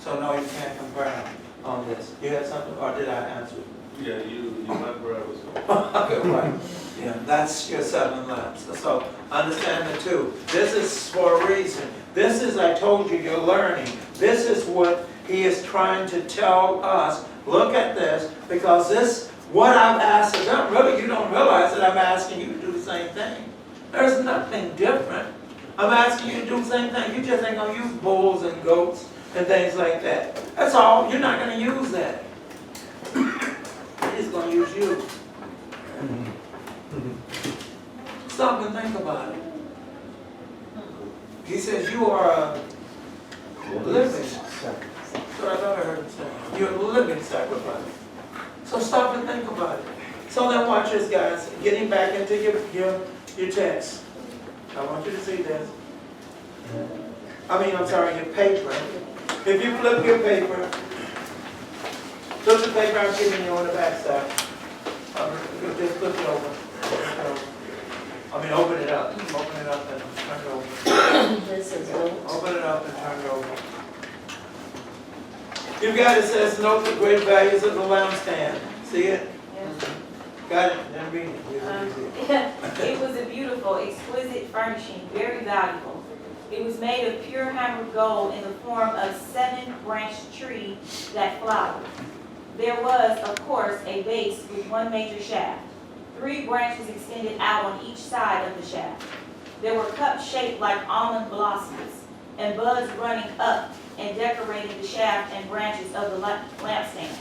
So no, you can't compare on this. You had something, or did I answer? Yeah, you went where I was going. Okay, right. Yeah, that's your 7 lamps. So understand the 2. This is for a reason. This is, I told you, you're learning. This is what he is trying to tell us. Look at this, because this, what I've asked of them, really you don't realize that I'm asking you to do the same thing. There's nothing different. I'm asking you to do the same thing. You just ain't gonna use bulls and goats and things like that. That's all. You're not gonna use that. He's going to use you. Stop and think about it. He says you are a living sacrifice. That's what I thought I heard him say. You're a living sacrifice. So stop and think about it. So then watch this, guys. Getting back into your text. I want you to see this. I'm sorry, your paper. If you flip your paper, flip the paper I'm giving you on the back side. Just flip it over. Open it up. Open it up and turn it over. This is what. Open it up and turn it over. You've got it says, note the great values of the lampstand. See it? Got it? Then read it. It was a beautiful, exquisite furnishing, very valuable. It was made of pure hammered gold in the form of 7-branched tree that flowered. There was, of course, a base with 1 major shaft. 3 branches extended out on each side of the shaft. There were cups shaped like almond blossoms, and buds running up and decorating the shaft and branches of the lampstand.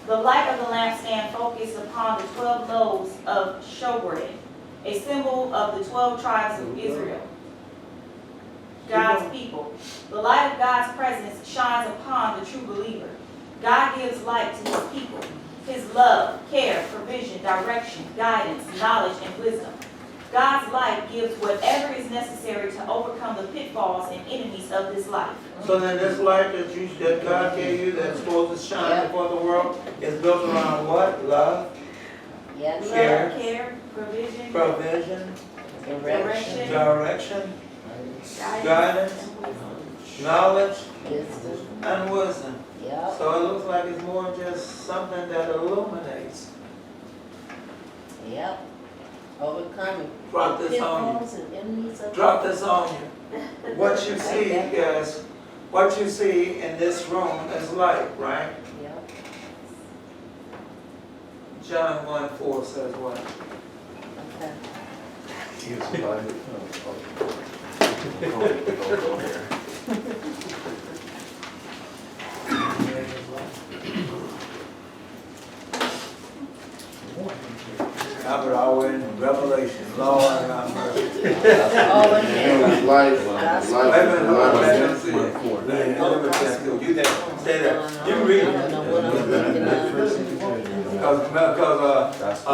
The light of the lampstand focused upon the 12 loaves of showbread, a symbol of the 12 tribes of Israel, God's people. The light of God's presence shines upon the true believer. God gives light to his people. His love, care, provision, direction, guidance, knowledge, and wisdom. God's light gives whatever is necessary to overcome the pitfalls and enemies of this life. So then this light that God gave you that's supposed to shine before the world is built around what? Love? Yes. Care. Care, provision, Direction. Direction. guidance, Knowledge. Wisdom. And wisdom. Yep. So it looks like it's more just something that illuminates. Yep. Overcoming. Drop this on pitfalls and enemies you. of Drop this on you. What you see, guys, what you see in this room is light, right? Yep. John 1:4 says what? Okay. Albert Alwyn, Revelation, Lord, have mercy. Oh, and It was life, That's life, Wait a minute, hold on, life. let me see it. You there, stay there. You read I don't know what I'm thinking of. Because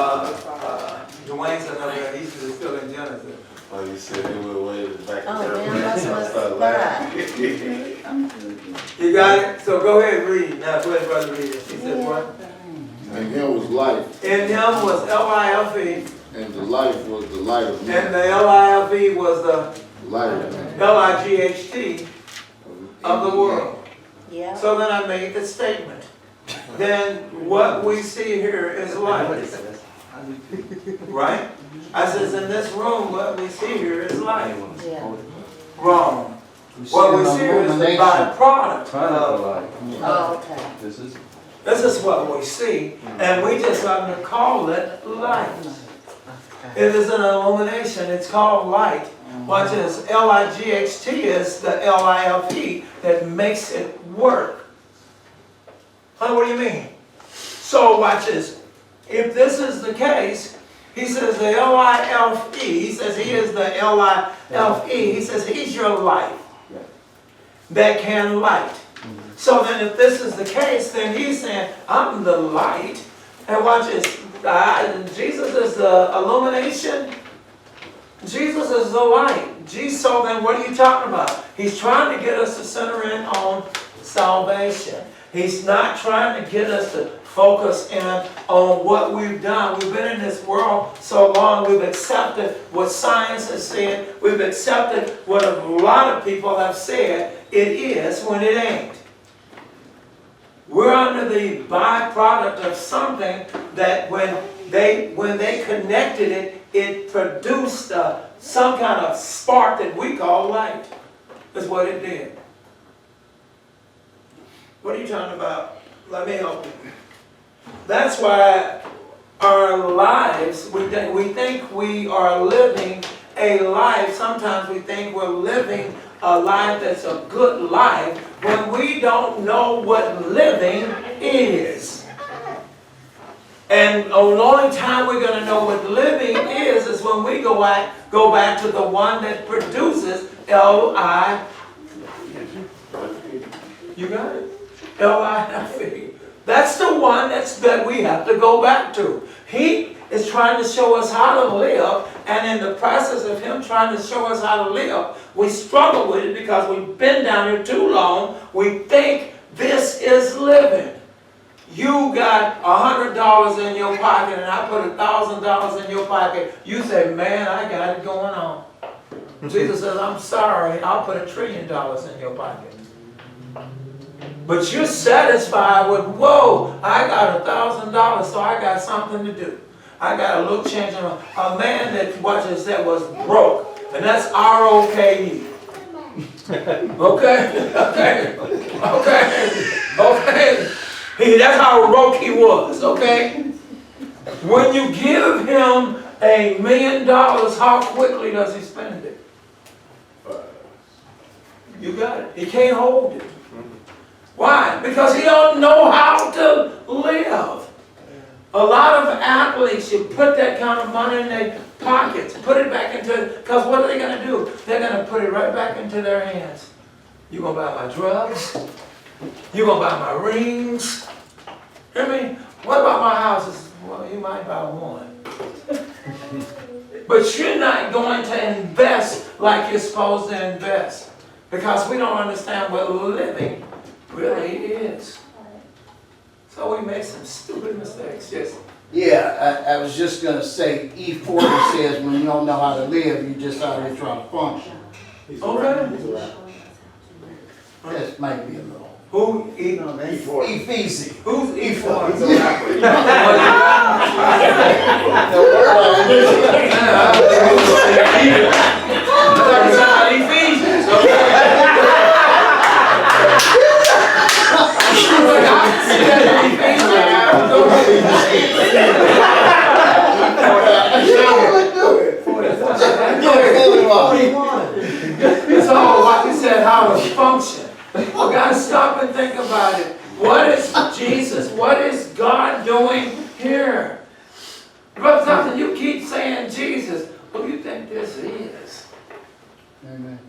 Dwayne said that he is still in Genesis. Like you said, they would have waited back. Oh, man, that's my spot. You got it? So go ahead and read. Now, go ahead, brother, read it. He said what? In him was life, In him was L-I-F-E, and the life was the light of and men. the L-I-F-E was the Light of men. L-I-G-H-T of the world. Yeah. So then I made the statement. Then what we see here is light. Right? I says, in this room, what we see here is light. Yeah. Wrong. What we see here is the byproduct of light. Oh, okay. This is what we see, and we just happen to call it light. It is an illumination. It's called light. Watch this. L-I-G-H-T is the L-I-F-E that makes it work. Huh, what do you mean? So watch this. If this is the case, he says the L-I-F-E, he says he is the L-I-F-E, he says he's your light that can light. So then if this is the case, then he's saying, I'm the light. And watch this. Jesus is the illumination. Jesus is the light. So then what are you talking about? He's trying to get us to center in on salvation. He's not trying to get us to focus in on what we've done. We've been in this world so long, we've accepted what science has said. We've accepted what a lot of people have said it is when it ain't. We're under the byproduct of something that when they connected it, it produced some kind of spark that we call light. That's what it did. What are you talking about? Let me help you. That's why our lives, we think we are living a life. Sometimes we think we're living a life that's a good life when we don't know what living is. And the only time we're going to know what living is when we go back to the one that produces L-I. You got it? L-I-F-E. That's the one that we have to go back to. He is trying to show us how to live, and in the process of him trying to show us how to live, we struggle with it because we've been down here too long. We think this is living. You got $100 in your pocket, and I put $1,000 in your pocket. You say, man, I got it going on. Jesus says, I'm sorry, I'll put $1 trillion in your pocket. But you're satisfied with, whoa, I got $1,000, so I got something to do. I got a little change in my, a man that, watch this, that was broke. And that's R-O-K-E. Okay. That's how broke he was, okay? When you give him $1 million, how quickly does he spend it? You got it. He can't hold it. Why? Because he don't know how to live. A lot of athletes, you put that kind of money in their pockets, put it back into, because what are they going to do? They're going to put it right back into their hands. You going to buy my drugs? You going to buy my rings? I mean, what about my houses? Well, you might buy one. But you're not going to invest like you're supposed to invest. Because we don't understand what living really is. So we make some stupid mistakes. Yes. Yeah, I was just gonna say, E40 says when you don't know how to live, you just out here trying to function. Okay. That might be a little. Who Ephesians. Who's E4? So what he said, how it function. We got to stop and think about it. What is Jesus? What is God doing here? Brother Thompson, you keep saying Jesus. What do you think this is? Amen.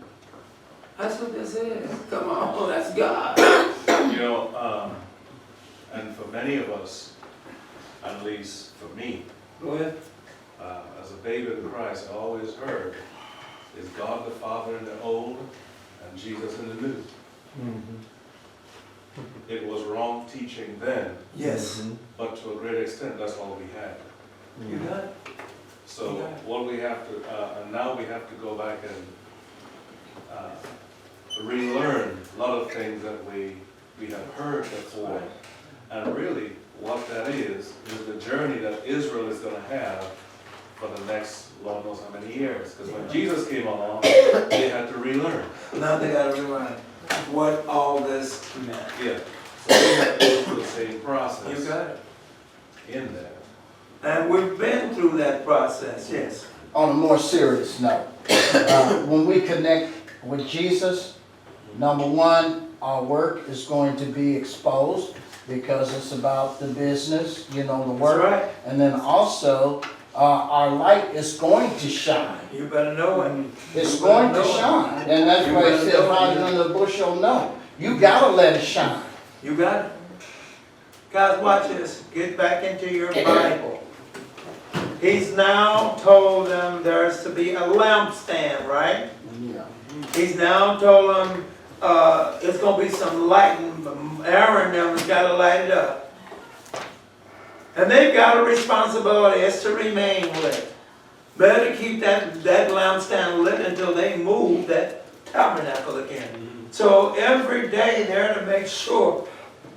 That's what this is. Come on, that's God. You know, and for many of us, at least for me, Go ahead. as a baby in Christ, I always heard, is God the Father in the old and Jesus in the new. It was wrong teaching then, Yes. but to a great extent, that's all we had. You got it? So what we have to, and now we have to go back and relearn a lot of things that we have heard before. And really, what that is the journey that Israel is going to have for the next, Lord knows how many years. Because when Jesus came along, they had to relearn. Now they got to remind what all this meant. Yeah. So we have to go through the same process. You got it. In that. And we've been through that process, yes. On a more serious note, when we connect with Jesus, number one, our work is going to be exposed because it's about the business, the work. That's right. And then also, our light is going to shine. You better know it. It's going to shine. And that's why it says, how you in the bush will know. You got to let it shine. You got it. Guys, watch this. Get back into your Bible. He's now told them there's to be a lampstand, right? Yeah. He's now told them it's going to be some lighting. Aaron and them has got to light it up. And they've got a responsibility. It's to remain lit. Better keep that lampstand lit until they move that tabernacle again. So every day they're to make sure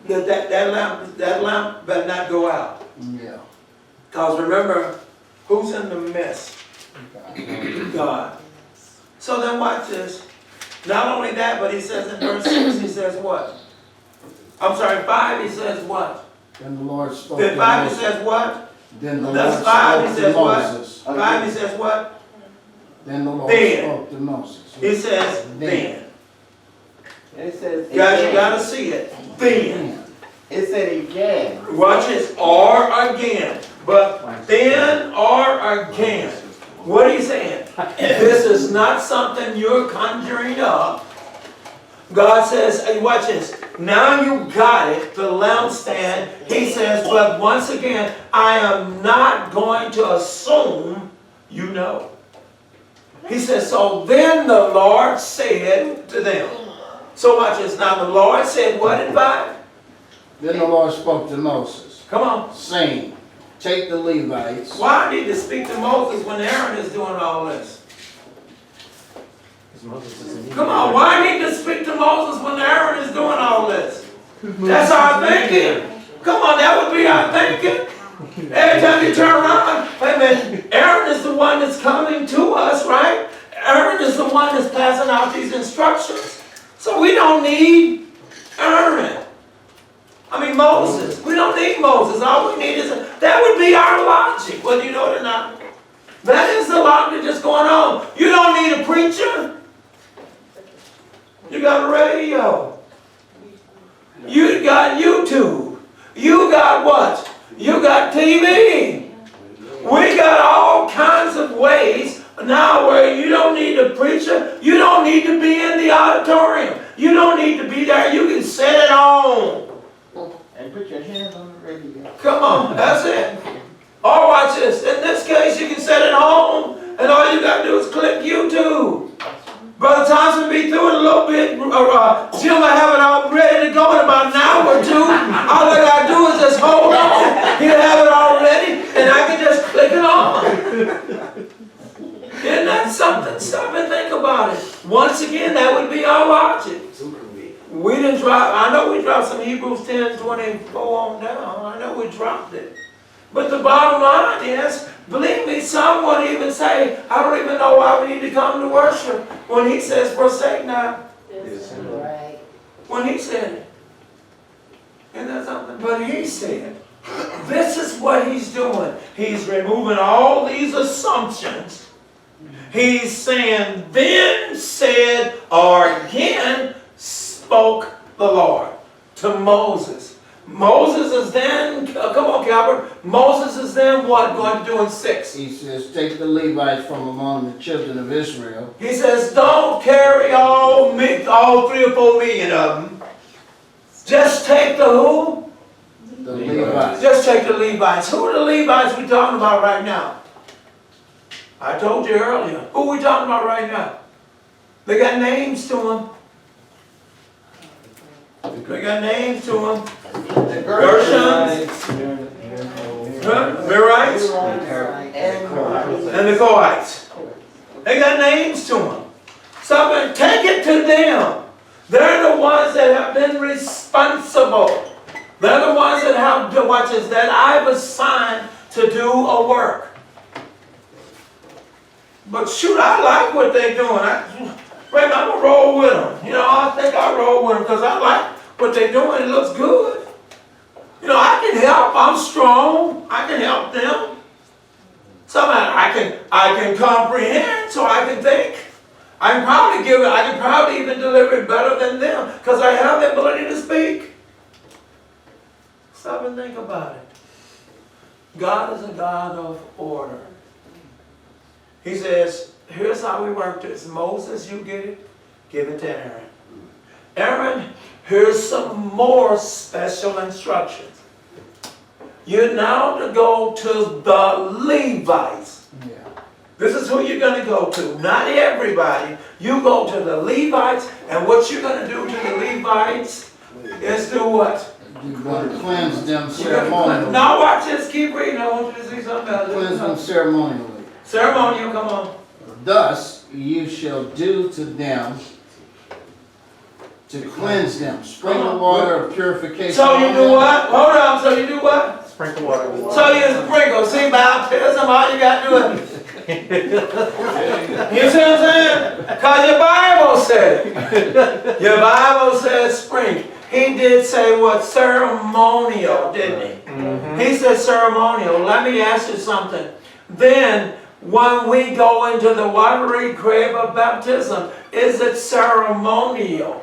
that lamp better not go out. Yeah. Because remember, who's in the midst? God. So then watch this. Not only that, but he says in verse 6, he says what? I'm sorry, 5, he says what? Then the Lord spoke Then to 5, he Moses. says what? Then the That's Lord 5, he spoke to says what? Moses. 5, he says what? Then the Lord Then. spoke to Moses. He says then. And it says. Guys, you again. gotta see it. Then. It said again. Watch this, or again. But then or again. What are you saying? This is not something you're conjuring up. God says, hey, watch this. Now you got it, the lampstand. He says, but once again, I am not going to assume you know. He says, so then the Lord said to them. So watch this. Now the Lord said what in 5? Then the Lord spoke to Moses, Come on. saying, take the Levites. Why I need to speak to Moses when Aaron is doing all this? Come on, why I need to speak to Moses when Aaron is doing all this? That's our thinking. Come on, that would be our thinking. Every time you turn around, wait a minute, Aaron is the one that's coming to us, right? Aaron is the one that's passing out these instructions. So we don't need Aaron. I mean Moses. We don't need Moses. All we need is, that would be our logic, whether you know it or not. That is the logic that's going on. You don't need a preacher. You got a radio. You got YouTube. You got what? You got TV. We got all kinds of ways now where you don't need a preacher. You don't need to be in the auditorium. You don't need to be there. You can set it on. And put your hands on the radio. Come on, that's it. Or watch this. In this case, you can set it home, and all you got to do is click YouTube. Brother Thompson be through it a little bit. Jim will have it all ready to go in about an hour or two. All I got to do is just hold on. He'll have it all ready, and I can just click it on. Isn't that something? Stop and think about it. Once again, that would be our logic. We didn't drop, I know we dropped some Hebrews 10:24 on down. I know we dropped it. But the bottom line is, believe me, some would even say, I don't even know why we need to come to worship when he says, forsake not. Right. When he said it. Isn't that something? But he said, this is what he's doing. He's removing all these assumptions. He's saying, then said, or again, spoke the Lord to Moses. Moses is then, come on Calvert, Moses is then what going to do in 6? He says, take the Levites from among the children of Israel. He says, don't carry all 3 or 4 million of them. Just take the who? The Levites. Just take the Levites. Who are the Levites we talking about right now? I told you earlier. Who are we talking about right now? They got names to them. They got names to them. The Gershons, Mirites, and the Kohites. They got names to them. So take it to them. They're the ones that have been responsible. They're the ones that have to watch this, that I've assigned to do a work. But shoot, I like what they're doing. I'm going to roll with them. You know, I think I'll roll with them because I like what they're doing. It looks good. You know, I can help. I'm strong. I can help them. Somehow I can comprehend, so I can think. I can probably give it. I can probably even deliver it better than them because I have the ability to speak. Stop and think about it. God is a God of order. He says, here's how we work this. Moses, you get it? Give it to Aaron. Aaron, here's some more special instructions. You're now to go to the Levites. Yeah. This is who you're going to go to. Not everybody. You go to the Levites, and what you're going to do to the Levites is do what? You're going to cleanse them ceremonially. Now watch this. Keep reading. I want you to see something else. Cleanse them ceremonially. Ceremonial, come on. Thus you shall do to them to cleanse them. Sprinkle water of purification. So you do what? Hold on, so you do what? Sprinkle water. So you sprinkle, see, baptism, all you got to do is, you see what I'm saying? Because your Bible said it. Your Bible says sprinkle. He did say what? Ceremonial, didn't he? He said ceremonial. Let me ask you something. Then, when we go into the watery grave of baptism, is it ceremonial?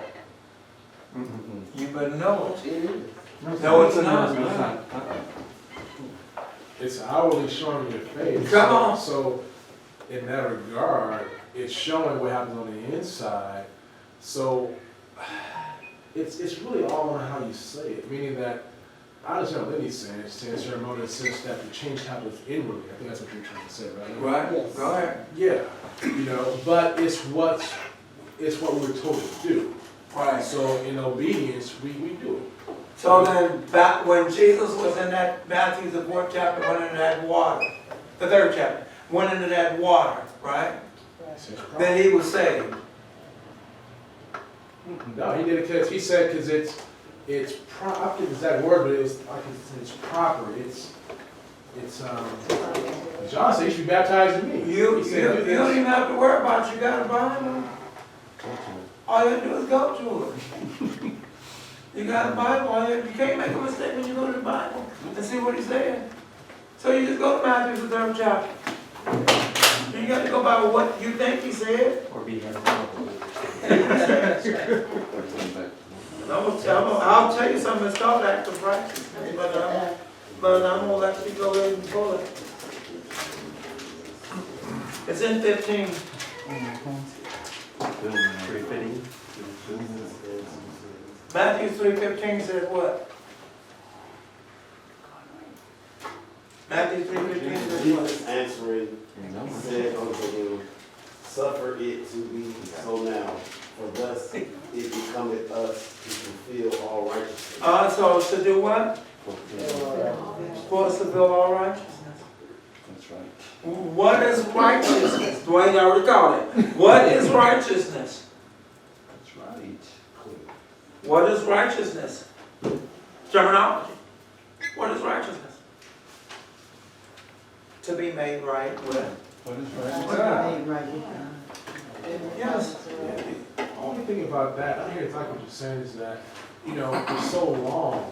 You better know it. No, it's not. It's outwardly showing your face. Come on. So, in that regard, it's showing what happens on the inside. So, it's really all on how you say it. Meaning that, I understand what Lenny's saying. It's saying ceremonial in the sense that the change happens inwardly. I think that's what you're trying to say, right? Right? Yes. Go ahead. Yeah. You know, but it's what we were told to do. Right. So, in obedience, we do it. So then, back when Jesus was in that, Matthew, the 4th chapter, went into that water, the 3rd chapter, went into that water, right? Then he was saved. No, he did it because he said because I think it's that word, but it's proper. It's John said you should be baptized in me. You don't even have to worry about it. You got a Bible. All you have to do is go to it. You got a Bible. You can't make a mistake when you go to the Bible and see what he's saying. So you just go to Matthew, the 3rd chapter. You got to go by what you think he said. Or be I'll tell you something. It's called act of righteousness, but I'm gonna let you go ahead and pull it. It's in 15. Matthew 3:15 says what? Matthew 3:15 says what? Jesus answering said unto him, suffer it to be so now, for thus it becometh us to fulfill all righteousness. So to do what? For us to fulfill all righteousness. That's right. What is righteousness? Dwayne already called it. What is righteousness? That's right. What is righteousness? Terminology. What is righteousness? To be made right with. What is Yes. The only thing about that, I hear exactly what you're saying is that, you know, for so long,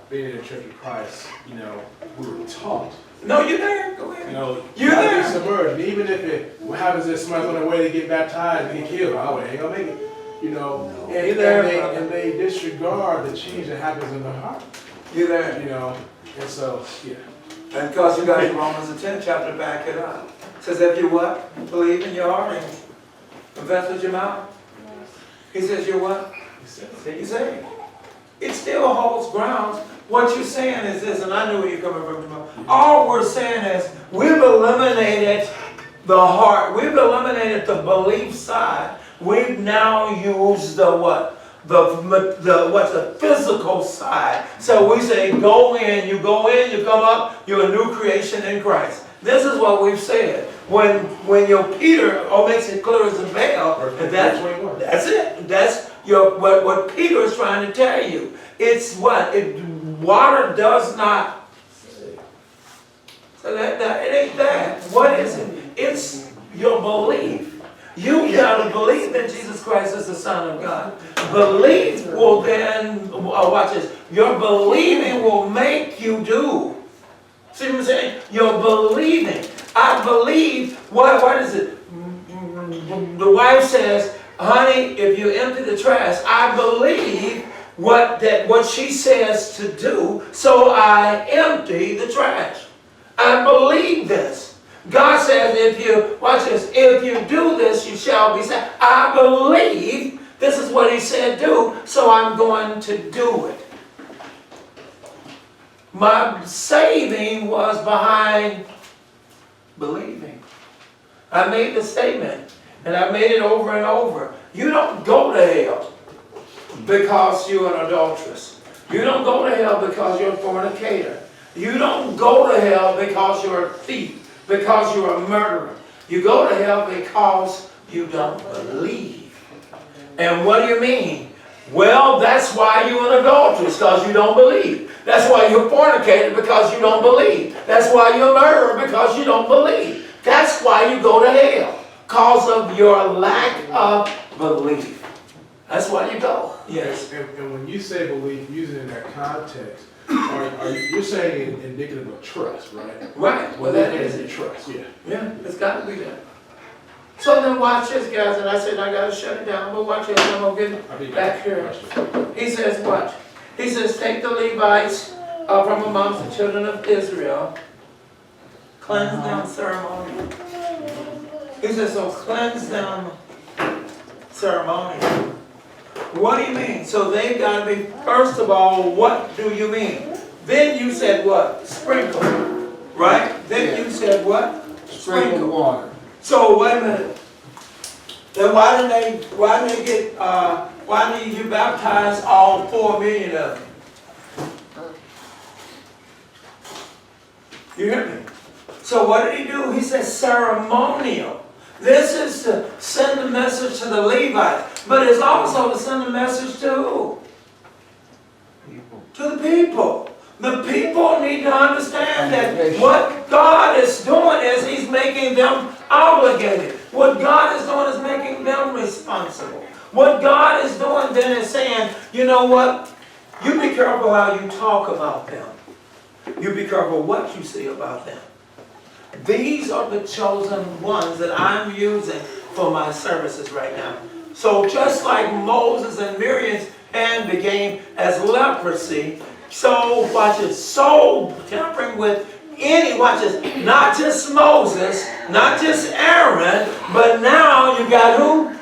being in the Church of Christ, you know, we were taught. No, you're there. Go ahead. You know, You're gotta there. be submerged. Even if what happens is somebody's on their way to get baptized and get killed, oh, they ain't gonna make it. You know, You're there, and they disregard the change that happens in their heart. You're there. You know, and so, yeah. And because you got Romans the 10th chapter to back it up. It says if you what? Believe in your heart and confess with your mouth. He says you're what? He said. It still holds grounds. What you're saying is this, and I knew where you're coming from. All we're saying is we've eliminated the heart. We've eliminated the belief side. We've now used the what? The physical side. So we say go in, you come up, you're a new creation in Christ. This is what we've said. When your Peter makes it clear as a bell, that's it. That's what Peter is trying to tell you. It's what? Water does not. So that it ain't that. What is it? It's your belief. You gotta believe that Jesus Christ is the Son of God. Belief will then, watch this, your believing will make you do. See what I'm saying? You're believing. I believe, what is it? The wife says, honey, if you empty the trash, I believe what she says to do, so I empty the trash. I believe this. God says, if you do this, you shall be saved. I believe this is what he said do, so I'm going to do it. My saving was behind believing. I made the statement, and I made it over and over. You don't go to hell because you're an adulteress. You don't go to hell because you're a fornicator. You don't go to hell because you're a thief, because you're a murderer. You go to hell because you don't believe. And what do you mean? Well, that's why you're an adulteress, because you don't believe. That's why you're fornicator, because you don't believe. That's why you're a murderer, because you don't believe. That's why you go to hell, because of your lack of belief. That's why you go. Yes. And when you say belief, using it in that context, you're saying indicative of trust, right? Right. Well, that is it. Trust, yeah. Yeah, it's got to be that. So then watch this, guys, and I said I got to shut it down, but watch this, I'm going to get back here. He says what? He says, take the Levites from amongst the children of Israel, cleanse them ceremonially. He says, so cleanse them ceremonially. What do you mean? So they've got to be, first of all, what do you mean? Then you said what? Sprinkle, right? Then you said what? Sprinkle water. So wait a minute. Then why did you baptize all 4 million of them? You hear me? So what did he do? He said ceremonial. This is to send a message to the Levites, but it's also to send a message to who? To the people. The people need to understand that what God is doing is He's making them obligated. What God is doing is making them responsible. What God is doing then is saying, you know what? You be careful how you talk about them. You be careful what you say about them. These are the chosen ones that I'm using for my services right now. So just like Moses and Miriam's hand became as leprosy, so, watch this, so tampering with any, watch this, not just Moses, not just Aaron, but now you got who?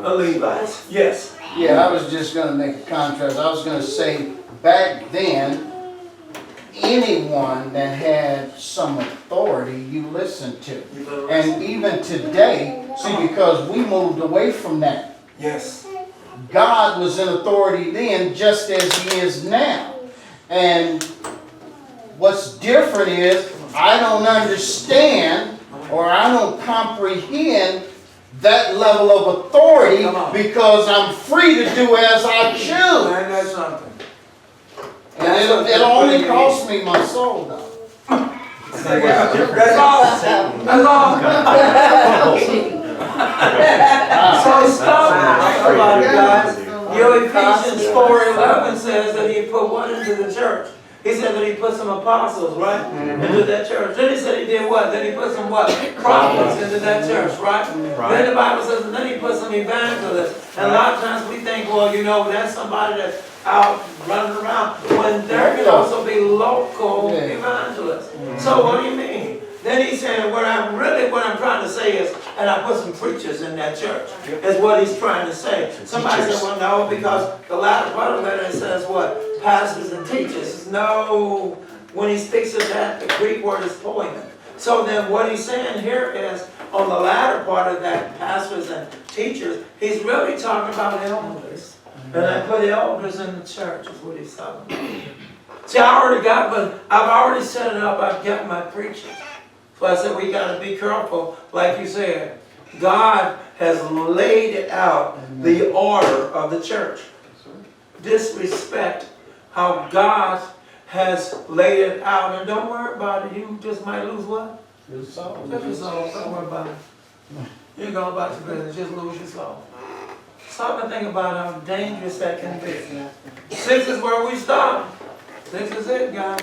The Levites. Yes. Yeah, I was just going to make a contrast. I was going to say, back then, anyone that had some authority you listened to. And even today, see, because we moved away from that. Yes. God was in authority then just as He is now. And what's different is I don't understand or I don't comprehend that level of authority because I'm free to do as I choose. And that's something. And it'll only cost me my soul, though. That's all. That's all. So stop about it, guys. Your Ephesians 4:11 says that He put what into the church? He said that He put some apostles, right? Into that church. Then He said He did what? Then He put some what? Prophets into that church, right? Then the Bible says, and then He put some evangelists. And a lot of times we think, well, you know, that's somebody that's out running around. When there can also be local evangelists. So what do you mean? Then he's saying, what I'm trying to say is, and I put some preachers in that church, is what he's trying to say. Somebody said, well, no, because the latter part of that it says what? Pastors and teachers. No, when he speaks of that, the Greek word is poimen. So then what he's saying here is, on the latter part of that, pastors and teachers, he's really talking about elders. And I put elders in the church, is what he's talking about. See, I've already set it up, I've got my preachers. So I said, we got to be careful, like you said. God has laid it out, the order of the church. Disrespect how God has laid it out. And don't worry about it. You just might lose what? Your soul. Just your soul. Don't worry about it. You're going about your business. Just lose your soul. Stop and think about how dangerous that can be. 6 is where we stop. 6 is it, guys.